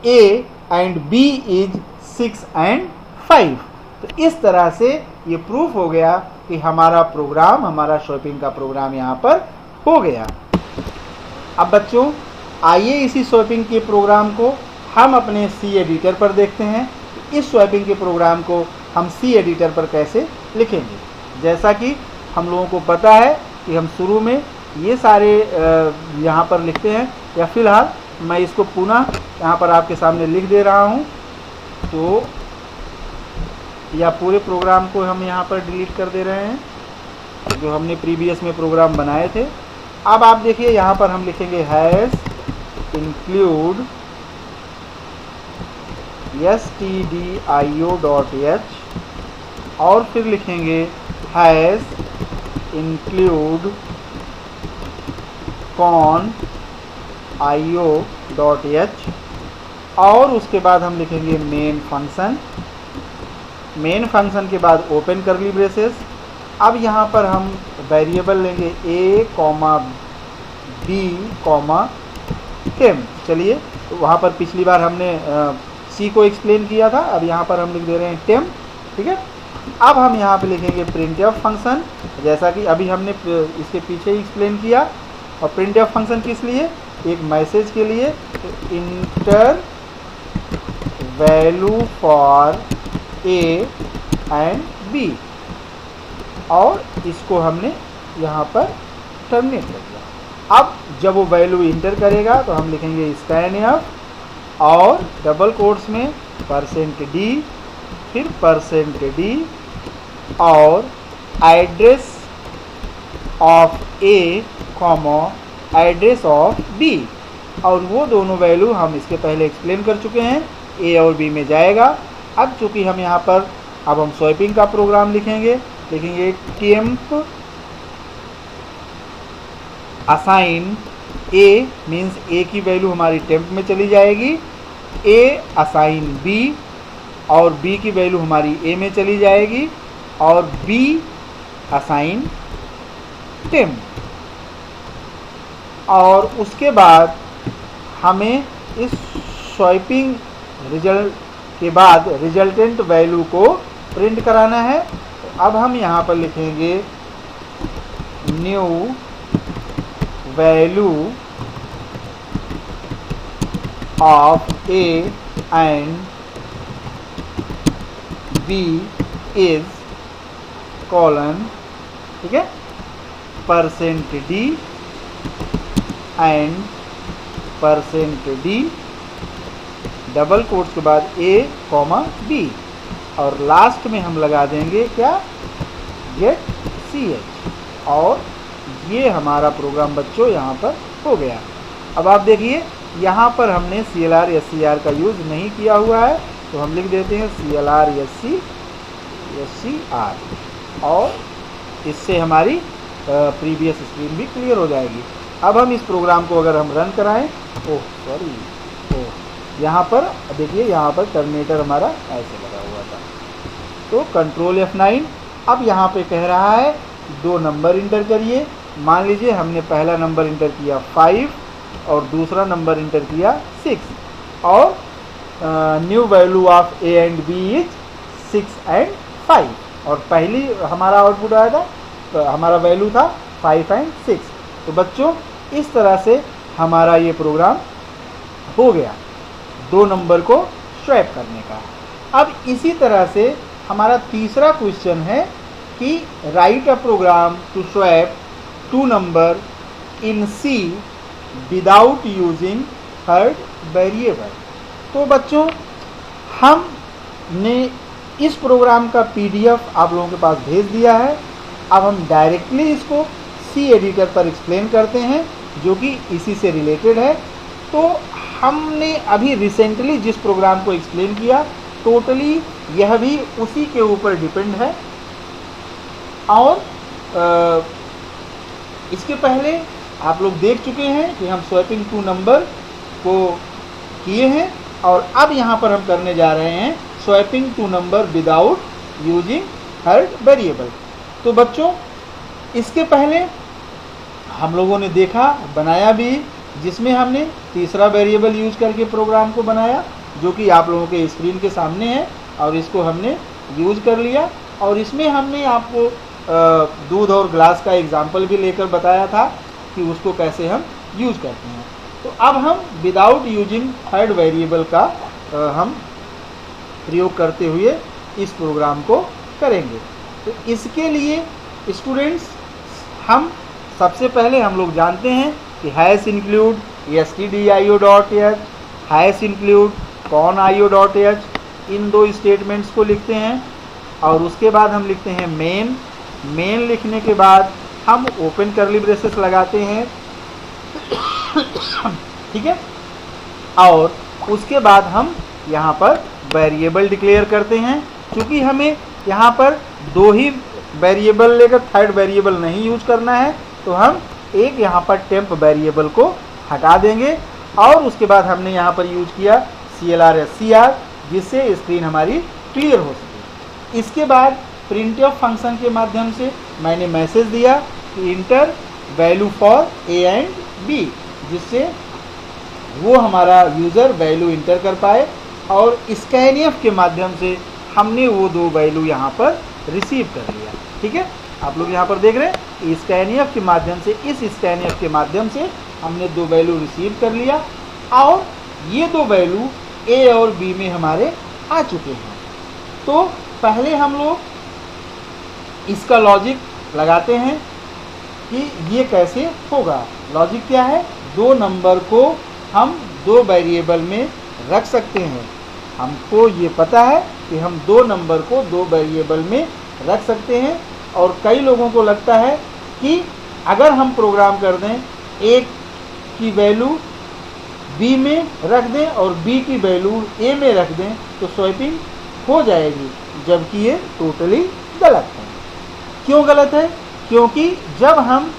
a and b is 6 and 5। तो इस तरह से ये प्रूफ हो गया कि हमारा प्रोग्राम, हमारा स्वैपिंग का प्रोग्राम यहाँ पर हो गया। अब बच्चों आइए इसी स्वैपिंग के प्रोग्राम को हम अपने सी एडिटर पर देखते हैं। इस स्वैपिंग के प्रोग्राम को हम सी एडिटर पर कैसे लिखेंगे। जैसा कि हम लोगों को पता है कि हम शुरू में ये सारे यहाँ पर लिखते हैं, या फिलहाल मैं इसको पुनः यहाँ पर आपके सामने लिख दे रहा हूँ। तो या पूरे प्रोग्राम को हम यहाँ पर डिलीट कर दे रहे हैं जो हमने प्रीवियस में प्रोग्राम बनाए थे। अब आप देखिए यहाँ पर हम लिखेंगे हैश इंक्लूड stdio.h और फिर लिखेंगे हैश इंक्लूड con io.h और उसके बाद हम लिखेंगे मेन फंक्शन। मेन फंक्शन के बाद ओपन करली ब्रेसेस। अब यहाँ पर हम वेरिएबल लेंगे a, b, temp। चलिए तो वहाँ पर पिछली बार हमने सी को एक्सप्लेन किया था, अब यहाँ पर हम लिख दे रहे हैं temp, ठीक है। अब हम यहाँ पे लिखेंगे printf फंक्शन, जैसा कि अभी हमने इसके पीछे ही एक्सप्लेन किया। और printf फंक्शन किस लिए, एक मैसेज के लिए, तो enter value for a and b, और इसको हमने यहाँ पर टर्मिनेट कर दिया। अब जब वो वैल्यू इंटर करेगा तो हम लिखेंगे scanf और डबल कोट्स में %d, फिर %d और address of a address of b, और वो दोनों वैल्यू हम इसके पहले एक्सप्लेन कर चुके हैं, ए और बी में जाएगा। अब चूंकि हम यहाँ पर अब हम स्वैपिंग का प्रोग्राम लिखेंगे टेम्प असाइन ए, मीन्स ए की वैल्यू हमारी टेम्प में चली जाएगी, ए असाइन बी और बी की वैल्यू हमारी ए में चली जाएगी, और बी असाइन टेम्प। और उसके बाद हमें इस स्वैपिंग रिजल्ट के बाद रिजल्टेंट वैल्यू को प्रिंट कराना है। तो अब हम यहाँ पर लिखेंगे new value of a and b is colon, ठीक है, %d and %d double quotes के बाद a, b, और लास्ट में हम लगा देंगे क्या, गेट ch। और ये हमारा प्रोग्राम बच्चों यहाँ पर हो गया। अब आप देखिए यहाँ पर हमने CLR SCR का यूज़ नहीं किया हुआ है, तो हम लिख देते हैं CLR SCR। और इससे हमारी प्रीवियस स्क्रीन भी क्लियर हो जाएगी। अब हम इस प्रोग्राम को अगर हम रन कराएं, यहाँ पर देखिए, यहाँ पर टर्मिनेटर हमारा ऐसे लगा हुआ था। तो कंट्रोल F9। अब यहाँ पे कह रहा है 2 नंबर इंटर करिए। मान लीजिए हमने पहला नंबर इंटर किया 5 और दूसरा नंबर इंटर किया 6 और new value of A and B is 6 and 5 और पहली हमारा आउटपुट आया था, तो हमारा वैल्यू था 5 एंड 6। तो बच्चों इस तरह से हमारा ये प्रोग्राम हो गया 2 नंबर को स्वैप करने का। अब इसी तरह से हमारा तीसरा क्वेश्चन है कि write a program to swap 2 number in C without using third variable. तो बच्चों हमने इस प्रोग्राम का PDF आप लोगों के पास भेज दिया है। अब हम डायरेक्टली इसको C एडिटर पर एक्सप्लेन करते हैं, जो कि इसी से रिलेटेड है। तो हमने अभी रिसेंटली जिस प्रोग्राम को एक्सप्लेन किया, टोटली यह भी उसी के ऊपर डिपेंड है। और इसके पहले आप लोग देख चुके हैं कि हम स्वैपिंग 2 नंबर को किए हैं और अब यहाँ पर हम करने जा रहे हैं swapping 2 number without using third variable. तो बच्चों इसके पहले हम लोगों ने देखा, बनाया भी, जिसमें हमने तीसरा वेरिएबल यूज करके प्रोग्राम को बनाया, जो कि आप लोगों के स्क्रीन के सामने है और इसको हमने यूज कर लिया। और इसमें हमने आपको दूध और ग्लास का एग्जाम्पल भी लेकर बताया था कि उसको कैसे हम यूज करते हैं। तो अब हम विदाउट यूजिंग थर्ड वेरिएबल का हम प्रयोग करते हुए इस प्रोग्राम को करेंगे। तो इसके लिए स्टूडेंट्स हम सबसे पहले हम लोग जानते हैं कि hash include stdio.h, hash include conio.h, इन 2 स्टेटमेंट्स को लिखते हैं। और उसके बाद हम लिखते हैं मेन। मेन लिखने के बाद हम ओपन कर्ली ब्रेसेस लगाते हैं, ठीक है। और उसके बाद हम यहाँ पर वेरिएबल डिक्लेयर करते हैं। क्योंकि हमें यहाँ पर 2 ही वेरिएबल लेकर थर्ड वेरिएबल नहीं यूज करना है, तो हम एक यहाँ पर टेम्प वेरिएबल को हटा देंगे। और उसके बाद हमने यहाँ पर यूज किया CLR जिससे स्क्रीन हमारी क्लियर हो सके। इसके बाद printf फंक्शन के माध्यम से मैंने मैसेज दिया कि inter value for A and B, जिससे वो हमारा यूज़र वैल्यू इंटर कर पाए। और scanf के माध्यम से हमने वो 2 वैल्यू यहाँ पर रिसीव कर लिया, ठीक है। आप लोग यहाँ पर देख रहे हैं scanf के माध्यम से, इस scanf के माध्यम से हमने 2 वैल्यू रिसीव कर लिया और ये 2 वैल्यू A और B में हमारे आ चुके हैं। तो पहले हम लोग इसका लॉजिक लगाते हैं कि ये कैसे होगा। लॉजिक क्या है, 2 नंबर को हम 2 वेरिएबल में रख सकते हैं। हमको ये पता है कि हम 2 नंबर को 2 वेरिएबल में रख सकते हैं। और कई लोगों को लगता है कि अगर हम प्रोग्राम कर दें A की वैल्यू B में रख दें और B की वैल्यू A में रख दें तो स्वैपिंग हो जाएगी, जबकि ये टोटली गलत है। क्यों गलत है? क्योंकि जब हम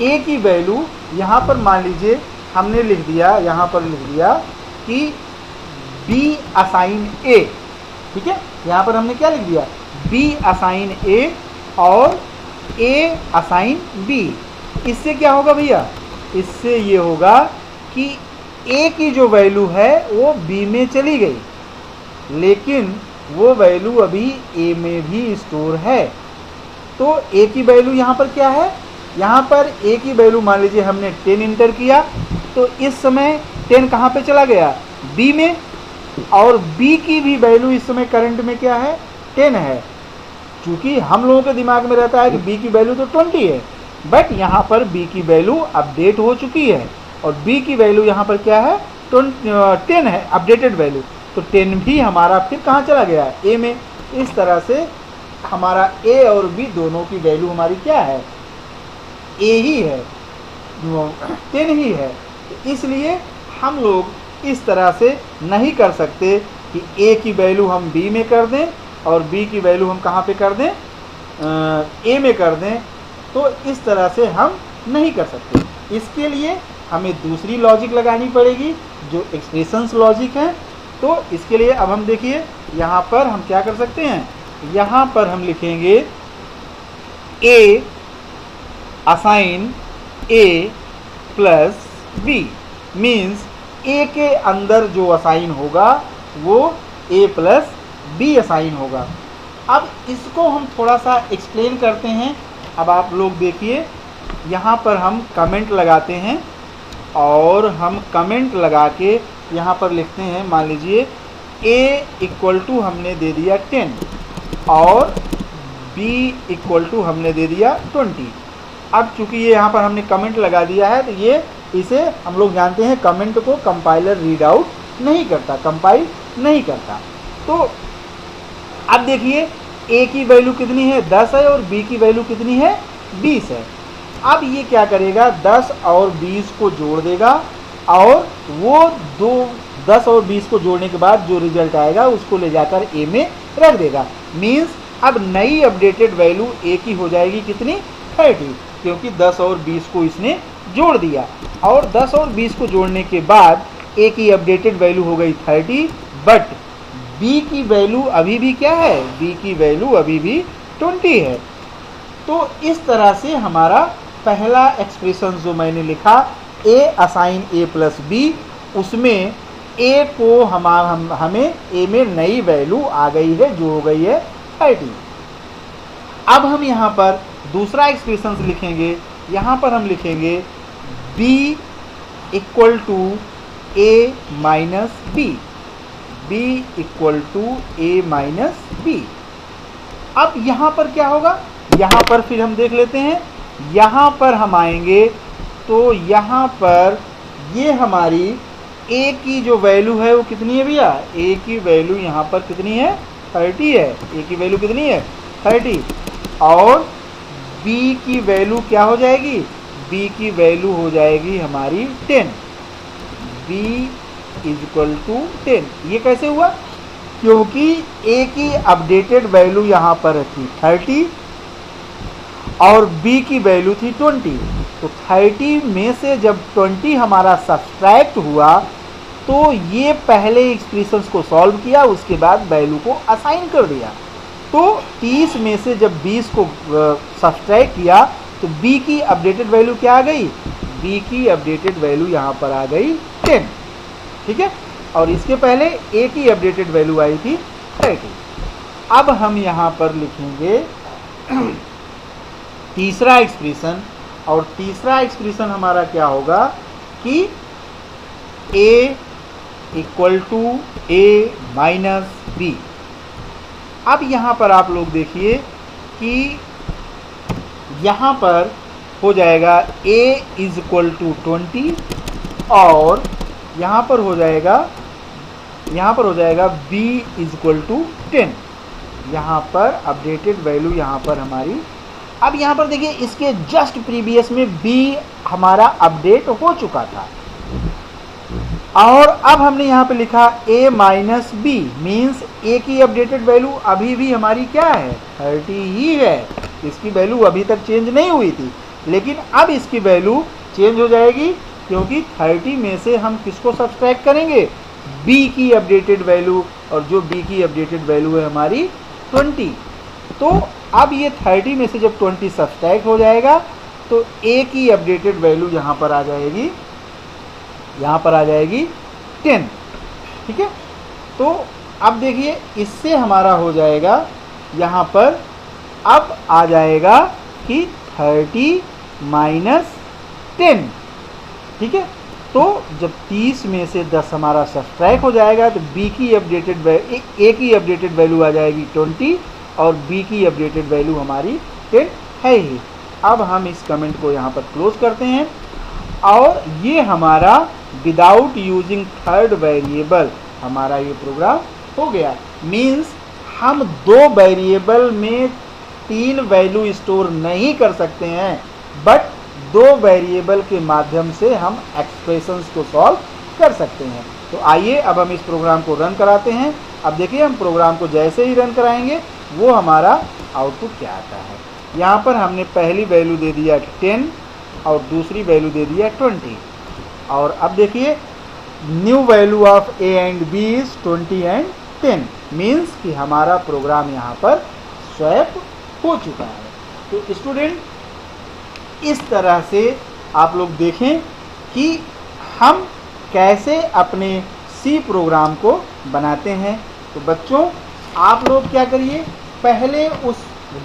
A की वैल्यू यहाँ पर मान लीजिए हमने लिख दिया, यहाँ पर लिख दिया कि B असाइन A, ठीक है। यहाँ पर हमने क्या लिख दिया, B असाइन A और A असाइन B। इससे क्या होगा भैया, इससे ये होगा कि A की जो वैल्यू है वो B में चली गई, लेकिन वो वैल्यू अभी A में भी स्टोर है। तो A की वैल्यू यहाँ पर क्या है, यहाँ पर A की वैल्यू मान लीजिए हमने 10 इंटर किया, तो इस समय 10 कहाँ पे चला गया, B में। और B की भी वैल्यू इस समय करंट में क्या है, 10 है। क्योंकि हम लोगों के दिमाग में रहता है कि B की वैल्यू तो 20 है, बट यहाँ पर B की वैल्यू अपडेट हो चुकी है और B की वैल्यू यहाँ पर क्या है, 10 है, अपडेटेड वैल्यू। तो 10 भी हमारा फिर कहाँ चला गया, A में। इस तरह से हमारा A और B दोनों की वैल्यू हमारी क्या है, A ही है, 10 ही है। इसलिए हम लोग इस तरह से नहीं कर सकते कि A की वैल्यू हम B में कर दें और B की वैल्यू हम कहाँ पे कर दें, ए में कर दें, तो इस तरह से हम नहीं कर सकते। इसके लिए हमें दूसरी लॉजिक लगानी पड़ेगी जो एक्सप्रेशंस लॉजिक है। तो इसके लिए अब हम देखिए यहाँ पर हम क्या कर सकते हैं, यहाँ पर हम लिखेंगे ए असाइन ए प्लस बी, मीन्स ए के अंदर जो असाइन होगा वो ए प्लस बी असाइन होगा। अब इसको हम थोड़ा सा एक्सप्लेन करते हैं। अब आप लोग देखिए यहाँ पर हम कमेंट लगाते हैं और हम कमेंट लगा के यहाँ पर लिखते हैं, मान लीजिए a इक्वल टू हमने दे दिया 10 और b इक्वल टू हमने दे दिया 20। अब चूंकि ये यहाँ पर हमने कमेंट लगा दिया है तो ये इसे हम लोग जानते हैं कमेंट को कंपाइलर रीड आउट नहीं करता, कंपाइल नहीं करता। तो अब देखिए a की वैल्यू कितनी है, 10 है, और b की वैल्यू कितनी है, 20 है। अब ये क्या करेगा, 10 और 20 को जोड़ देगा और वो 10 और 20 को जोड़ने के बाद जो रिजल्ट आएगा उसको ले जाकर ए में रख देगा। मीन्स अब नई अपडेटेड वैल्यू ए की हो जाएगी कितनी, 30, क्योंकि 10 और 20 को इसने जोड़ दिया। और 10 और 20 को जोड़ने के बाद ए की अपडेटेड वैल्यू हो गई 30, बट बी की वैल्यू अभी भी क्या है, बी की वैल्यू अभी भी 20 है। तो इस तरह से हमारा पहला एक्सप्रेशन जो मैंने लिखा ए असाइन ए प्लस बी, उसमें ए को हमें ए में नई वैल्यू आ गई है जो हो गई है 30। अब हम यहाँ पर दूसरा एक्सप्रेशन लिखेंगे। यहाँ पर हम लिखेंगे b equal to a minus b, b equal to a minus b. अब यहाँ पर क्या होगा, यहाँ पर फिर हम देख लेते हैं। यहाँ पर हम आएंगे तो यहाँ पर ये हमारी a की जो वैल्यू है वो कितनी है भैया, a की वैल्यू यहाँ पर कितनी है, 30 है। a की वैल्यू कितनी है, 30। और b की वैल्यू क्या हो जाएगी, b की वैल्यू हो जाएगी हमारी 10, b इज इक्वल टू 10। ये कैसे हुआ, क्योंकि a की अपडेटेड वैल्यू यहाँ पर थी 30 और b की वैल्यू थी 20। तो 30 में से जब 20 हमारा सब्सट्रैक्ट हुआ तो ये पहले एक्सप्रेशंस को सॉल्व किया, उसके बाद वैल्यू को असाइन कर दिया। तो 30 में से जब 20 को सब्सट्रैक्ट किया तो b की अपडेटेड वैल्यू क्या आ गई, b की अपडेटेड वैल्यू यहाँ पर आ गई 10, ठीक है। और इसके पहले a की अपडेटेड वैल्यू आई थी 30। अब हम यहाँ पर लिखेंगे तीसरा एक्सप्रेशन, और तीसरा एक्सप्रेशन हमारा क्या होगा कि a equal to a minus b. अब यहाँ पर आप लोग देखिए कि यहाँ पर हो जाएगा a इज इक्वल टू 20 और यहाँ पर हो जाएगा b इज इक्वल टू 10। यहाँ पर अपडेटेड वैल्यू यहाँ पर हमारी, अब यहाँ पर देखिए इसके जस्ट प्रीवियस में b हमारा अपडेट हो चुका था और अब हमने यहाँ पे लिखा a minus b, means a की अपडेटेड वैल्यू अभी भी हमारी क्या है, 30 ही है। इसकी वैल्यू अभी तक चेंज नहीं हुई थी, लेकिन अब इसकी वैल्यू चेंज हो जाएगी क्योंकि 30 में से हम किसको सब्सट्रैक्ट करेंगे, b की अपडेटेड वैल्यू, और जो b की अपडेटेड वैल्यू है हमारी 20। तो अब ये 30 में से जब 20 सब्सट्रैक्ट हो जाएगा तो a की अपडेटेड वैल्यू यहाँ पर आ जाएगी, 10, ठीक है। तो अब देखिए इससे हमारा हो जाएगा यहाँ पर, अब आ जाएगा कि 30 माइनस 10, ठीक है। तो जब 30 में से 10 हमारा सब्सट्रैक्ट हो जाएगा तो b की अपडेटेड वैल्यू, a की अपडेटेड वैल्यू आ जाएगी 20 और b की अपडेटेड वैल्यू हमारी 10 है ही। अब हम इस कमेंट को यहाँ पर क्लोज करते हैं और ये हमारा विदाउट यूजिंग थर्ड वेरिएबल हमारा ये प्रोग्राम हो गया। मीन्स हम 2 वेरिएबल में 3 वैल्यू स्टोर नहीं कर सकते हैं, बट 2 वेरिएबल के माध्यम से हम एक्सप्रेशंस को सॉल्व कर सकते हैं। तो आइए अब हम इस प्रोग्राम को रन कराते हैं। अब देखिए हम प्रोग्राम को जैसे ही रन कराएंगे वो हमारा आउटपुट क्या आता है। यहाँ पर हमने पहली वैल्यू दे दिया 10 और दूसरी वैल्यू दे दिया 20। और अब देखिए new value of a and b is 20 and 10, means कि हमारा प्रोग्राम यहाँ पर स्वैप हो चुका है। तो स्टूडेंट इस तरह से आप लोग देखें कि हम कैसे अपने सी प्रोग्राम को बनाते हैं। तो बच्चों आप लोग क्या करिए, पहले उस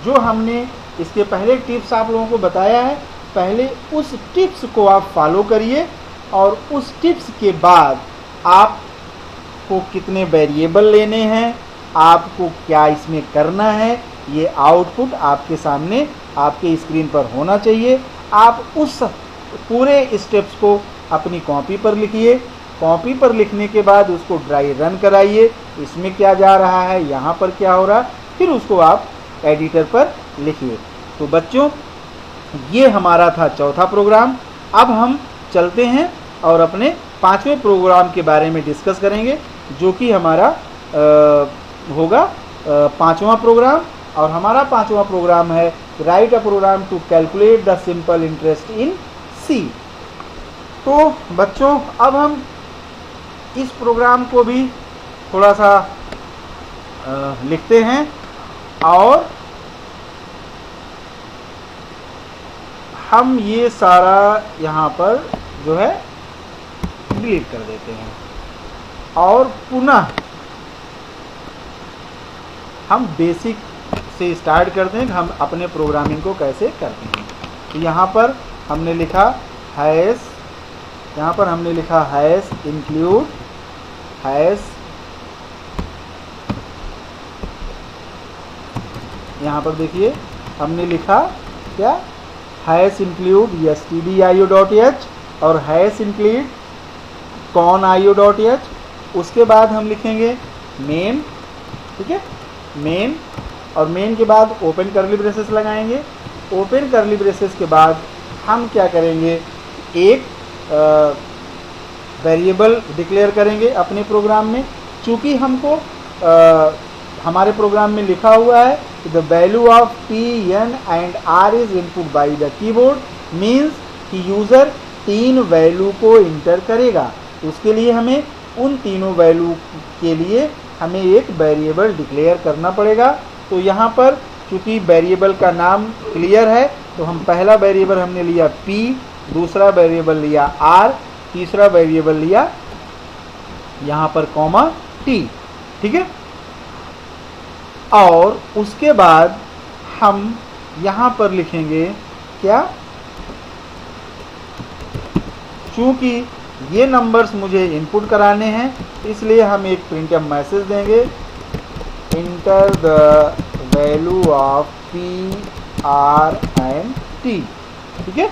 जो हमने इसके पहले टिप्स आप लोगों को बताया है, पहले उस टिप्स को आप फॉलो करिए और उस टिप्स के बाद आपको कितने वेरिएबल लेने हैं, आपको क्या इसमें करना है, ये आउटपुट आपके सामने आपके स्क्रीन पर होना चाहिए। आप उस पूरे स्टेप्स को अपनी कॉपी पर लिखिए। कॉपी पर लिखने के बाद उसको ड्राई रन कराइए, इसमें क्या जा रहा है, यहाँ पर क्या हो रहा है, फिर उसको आप एडिटर पर लिखिए। तो बच्चों ये हमारा था चौथा प्रोग्राम। अब हम चलते हैं और अपने पांचवें प्रोग्राम के बारे में डिस्कस करेंगे, जो कि हमारा होगा पांचवा प्रोग्राम। और हमारा पांचवा प्रोग्राम है write a program to calculate the simple interest in C. तो बच्चों अब हम इस प्रोग्राम को भी थोड़ा सा लिखते हैं और हम ये सारा यहाँ पर जो है डिलीट कर देते हैं और पुनः हम बेसिक से स्टार्ट करते हैं कि हम अपने प्रोग्रामिंग को कैसे करते हैं। तो यहाँ पर हमने लिखा हैश, यहाँ पर हमने लिखा हैश इंक्लूड हैश, यहाँ पर देखिए हमने लिखा क्या, हैश इंक्लूड stdio.h और हैश इंक्लूड conio.h। उसके बाद हम लिखेंगे मेन, ठीक है, मेन, और मेन के बाद ओपन करली ब्रेसेस लगाएंगे। ओपन करली ब्रेसेस के बाद हम क्या करेंगे, एक वेरिएबल डिक्लेयर करेंगे अपने प्रोग्राम में। चूँकि हमको हमारे प्रोग्राम में लिखा हुआ है the value of p, n and r is input by the keyboard, means कि यूज़र 3 वैल्यू को इंटर करेगा। उसके लिए हमें उन तीनों वैल्यू के लिए हमें एक वेरिएबल डिक्लेयर करना पड़ेगा। तो यहाँ पर चूँकि वेरिएबल का नाम क्लियर है तो हम पहला वेरिएबल हमने लिया p, दूसरा वेरिएबल लिया r, तीसरा वेरिएबल लिया यहाँ पर कॉमा t, ठीक है। और उसके बाद हम यहाँ पर लिखेंगे क्या, चूँकि ये नंबर्स मुझे इनपुट कराने हैं इसलिए हम एक प्रिंटफ मैसेज देंगे, enter the value of p, r and t, ठीक है।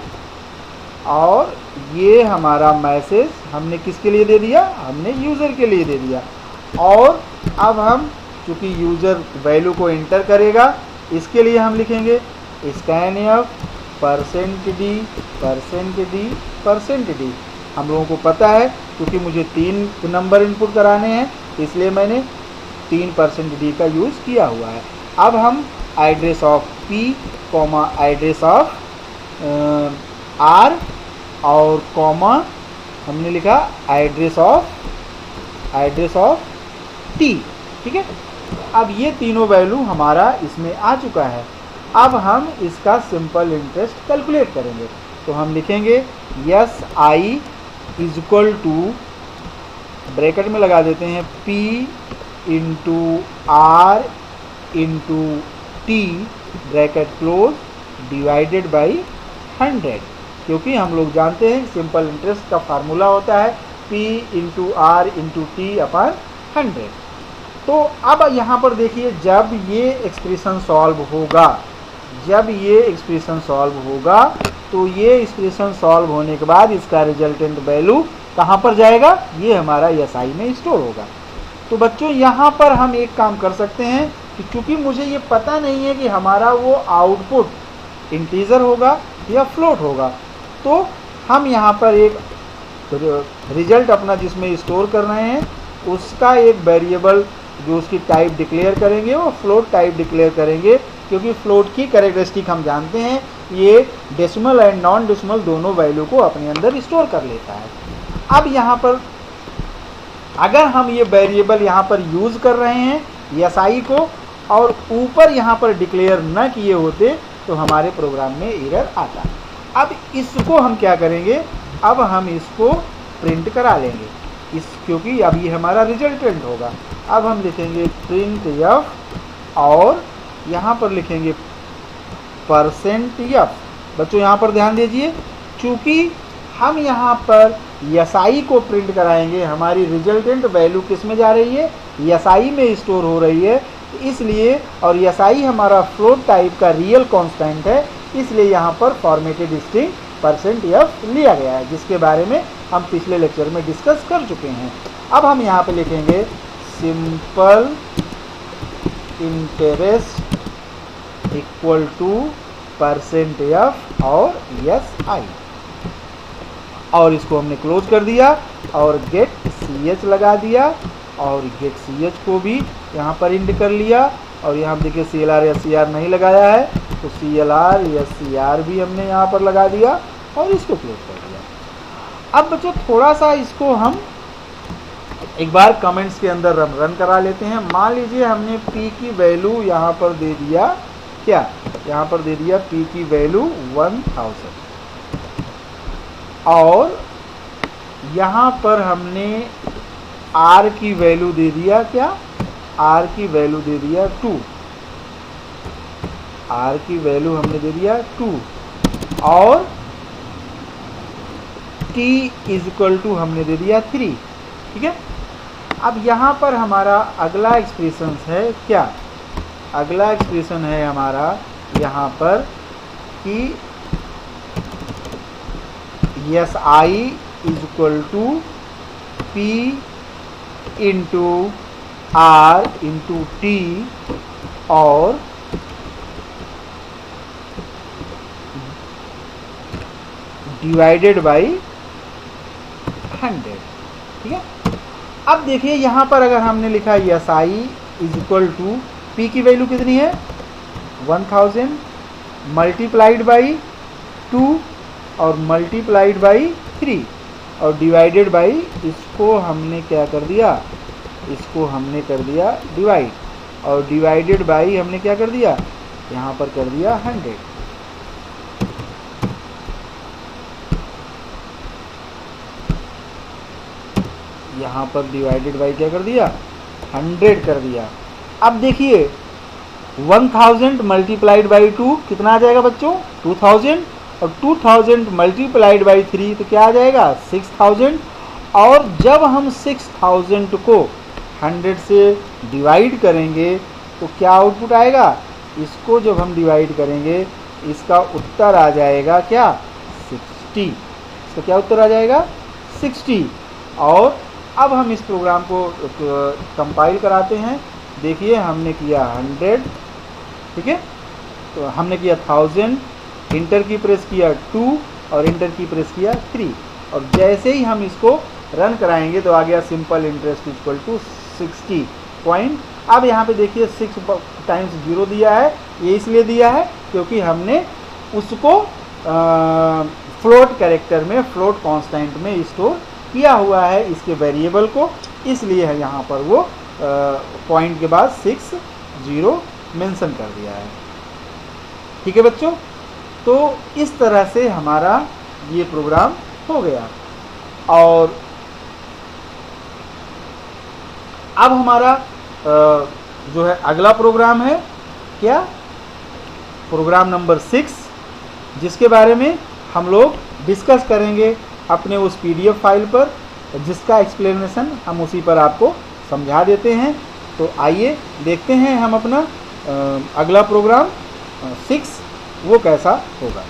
और ये हमारा मैसेज हमने किसके लिए दे दिया, हमने यूज़र के लिए दे दिया। और अब हम चूँकि यूज़र वैल्यू को इंटर करेगा इसके लिए हम लिखेंगे scanf %d %d। हम लोगों को पता है क्योंकि मुझे 3 नंबर इनपुट कराने हैं इसलिए मैंने 3% का यूज़ किया हुआ है। अब हम address of p, address of r और कॉमा हमने लिखा एड्रेस ऑफ t, ठीक है। अब ये तीनों वैल्यू हमारा इसमें आ चुका है। अब हम इसका सिंपल इंटरेस्ट कैलकुलेट करेंगे। तो हम लिखेंगे s i is equal to, bracket में लगा देते हैं p into r into t bracket close divided by 100, क्योंकि हम लोग जानते हैं सिंपल इंटरेस्ट का फार्मूला होता है p into r into T upon 100। तो अब यहाँ पर देखिए जब ये एक्सप्रेशन सॉल्व होगा, तो ये एक्सप्रेशन सॉल्व होने के बाद इसका रिजल्टेंट वैल्यू कहाँ पर जाएगा, ये हमारा SI में स्टोर होगा। तो बच्चों यहाँ पर हम एक काम कर सकते हैं कि चूँकि मुझे ये पता नहीं है कि हमारा वो आउटपुट इंटीजर होगा या फ्लोट होगा, तो हम यहाँ पर एक रिजल्ट अपना जिसमें स्टोर कर रहे हैं उसका एक वेरिएबल जो उसकी टाइप डिक्लेयर करेंगे वो फ्लोट टाइप डिक्लेयर करेंगे। क्योंकि फ्लोट की कैरेक्टरिस्टिक हम जानते हैं, ये डेसिमल एंड नॉन डेसिमल दोनों वैल्यू को अपने अंदर स्टोर कर लेता है। अब यहाँ पर अगर हम ये वेरिएबल यहाँ पर यूज़ कर रहे हैं SI को और ऊपर यहाँ पर डिक्लेयर न किए होते तो हमारे प्रोग्राम में एरर आता। अब इसको हम क्या करेंगे, अब हम इसको प्रिंट करा लेंगे क्योंकि अब ये हमारा रिजल्टेंट होगा। अब हम लिखेंगे प्रिंट f और यहाँ पर लिखेंगे %f। बच्चों यहाँ पर ध्यान दीजिए, चूँकि हम यहाँ पर SI को प्रिंट कराएंगे, हमारी रिजल्टेंट वैल्यू किस में जा रही है, SI में स्टोर हो रही है, इसलिए और SI हमारा फ्लोट टाइप का रियल कांस्टेंट है, इसलिए यहाँ पर फॉर्मेटेड स्ट्रिंग %f लिया गया है, जिसके बारे में हम पिछले लेक्चर में डिस्कस कर चुके हैं। अब हम यहाँ पे लिखेंगे simple interest equal to %f और SI, और इसको हमने क्लोज कर दिया और गेट ch लगा दिया और गेट ch को भी यहाँ पर इंड कर लिया। और यहाँ देखिए CLR SCR नहीं लगाया है तो CLR SCR भी हमने यहाँ पर लगा दिया और इसको क्लोज कर दिया। अब बच्चों थोड़ा सा इसको हम एक बार कमेंट्स के अंदर रन करा लेते हैं। मान लीजिए हमने p की वैल्यू यहाँ पर दे दिया, क्या यहाँ पर दे दिया p की वैल्यू 1000 और यहाँ पर हमने r की वैल्यू दे दिया, क्या r की वैल्यू दे दिया 2, r की वैल्यू हमने दे दिया 2 और t = हमने दे दिया 3। ठीक है, अब यहाँ पर हमारा अगला एक्सप्रेशन है, क्या अगला एक्सप्रेशन है हमारा यहाँ पर कि SI = P × R × T और डिवाइडेड बाई 100। ठीक है, अब देखिए यहाँ पर अगर हमने लिखा SI = P की वैल्यू कितनी है 1000 मल्टीप्लाइड बाई 2 और मल्टीप्लाइड बाई 3 और डिवाइडेड बाई, इसको हमने क्या कर दिया, इसको हमने कर दिया डिवाइड और डिवाइडेड बाई हमने क्या कर दिया, यहाँ पर कर दिया 100। यहाँ पर डिवाइडेड बाई क्या कर दिया 100 कर दिया। अब देखिए 1000 मल्टीप्लाइड बाई 2 कितना आ जाएगा बच्चों 2000 और 2000 मल्टीप्लाइड बाई 3 तो क्या आ जाएगा 6000 और जब हम 6000 को 100 से डिवाइड करेंगे तो क्या आउटपुट आएगा, इसको जब हम डिवाइड करेंगे इसका उत्तर आ जाएगा क्या 60, इसका क्या उत्तर आ जाएगा 60। और अब हम इस प्रोग्राम को कंपाइल कराते हैं। देखिए हमने किया 100, ठीक है, तो हमने किया 1000, इंटर की प्रेस किया 2 और इंटर की प्रेस किया 3 और जैसे ही हम इसको रन कराएंगे तो आ गया simple interest equal to 60 point. अब यहाँ पे देखिए 6 टाइम्स 0 दिया है, ये इसलिए दिया है क्योंकि हमने उसको फ्लोट कैरेक्टर में, फ्लोट कांस्टेंट में स्टोर किया हुआ है इसके वेरिएबल को, इसलिए है यहाँ पर वो पॉइंट के बाद 60 मेंशन कर दिया है। ठीक है बच्चों, तो इस तरह से हमारा ये प्रोग्राम हो गया। और अब हमारा जो है अगला प्रोग्राम है क्या, प्रोग्राम नंबर 6, जिसके बारे में हम लोग डिस्कस करेंगे अपने उस PDF फाइल पर, जिसका एक्सप्लेनेशन हम उसी पर आपको समझा देते हैं। तो आइए देखते हैं हम अपना अगला प्रोग्राम 6 वो कैसा होगा।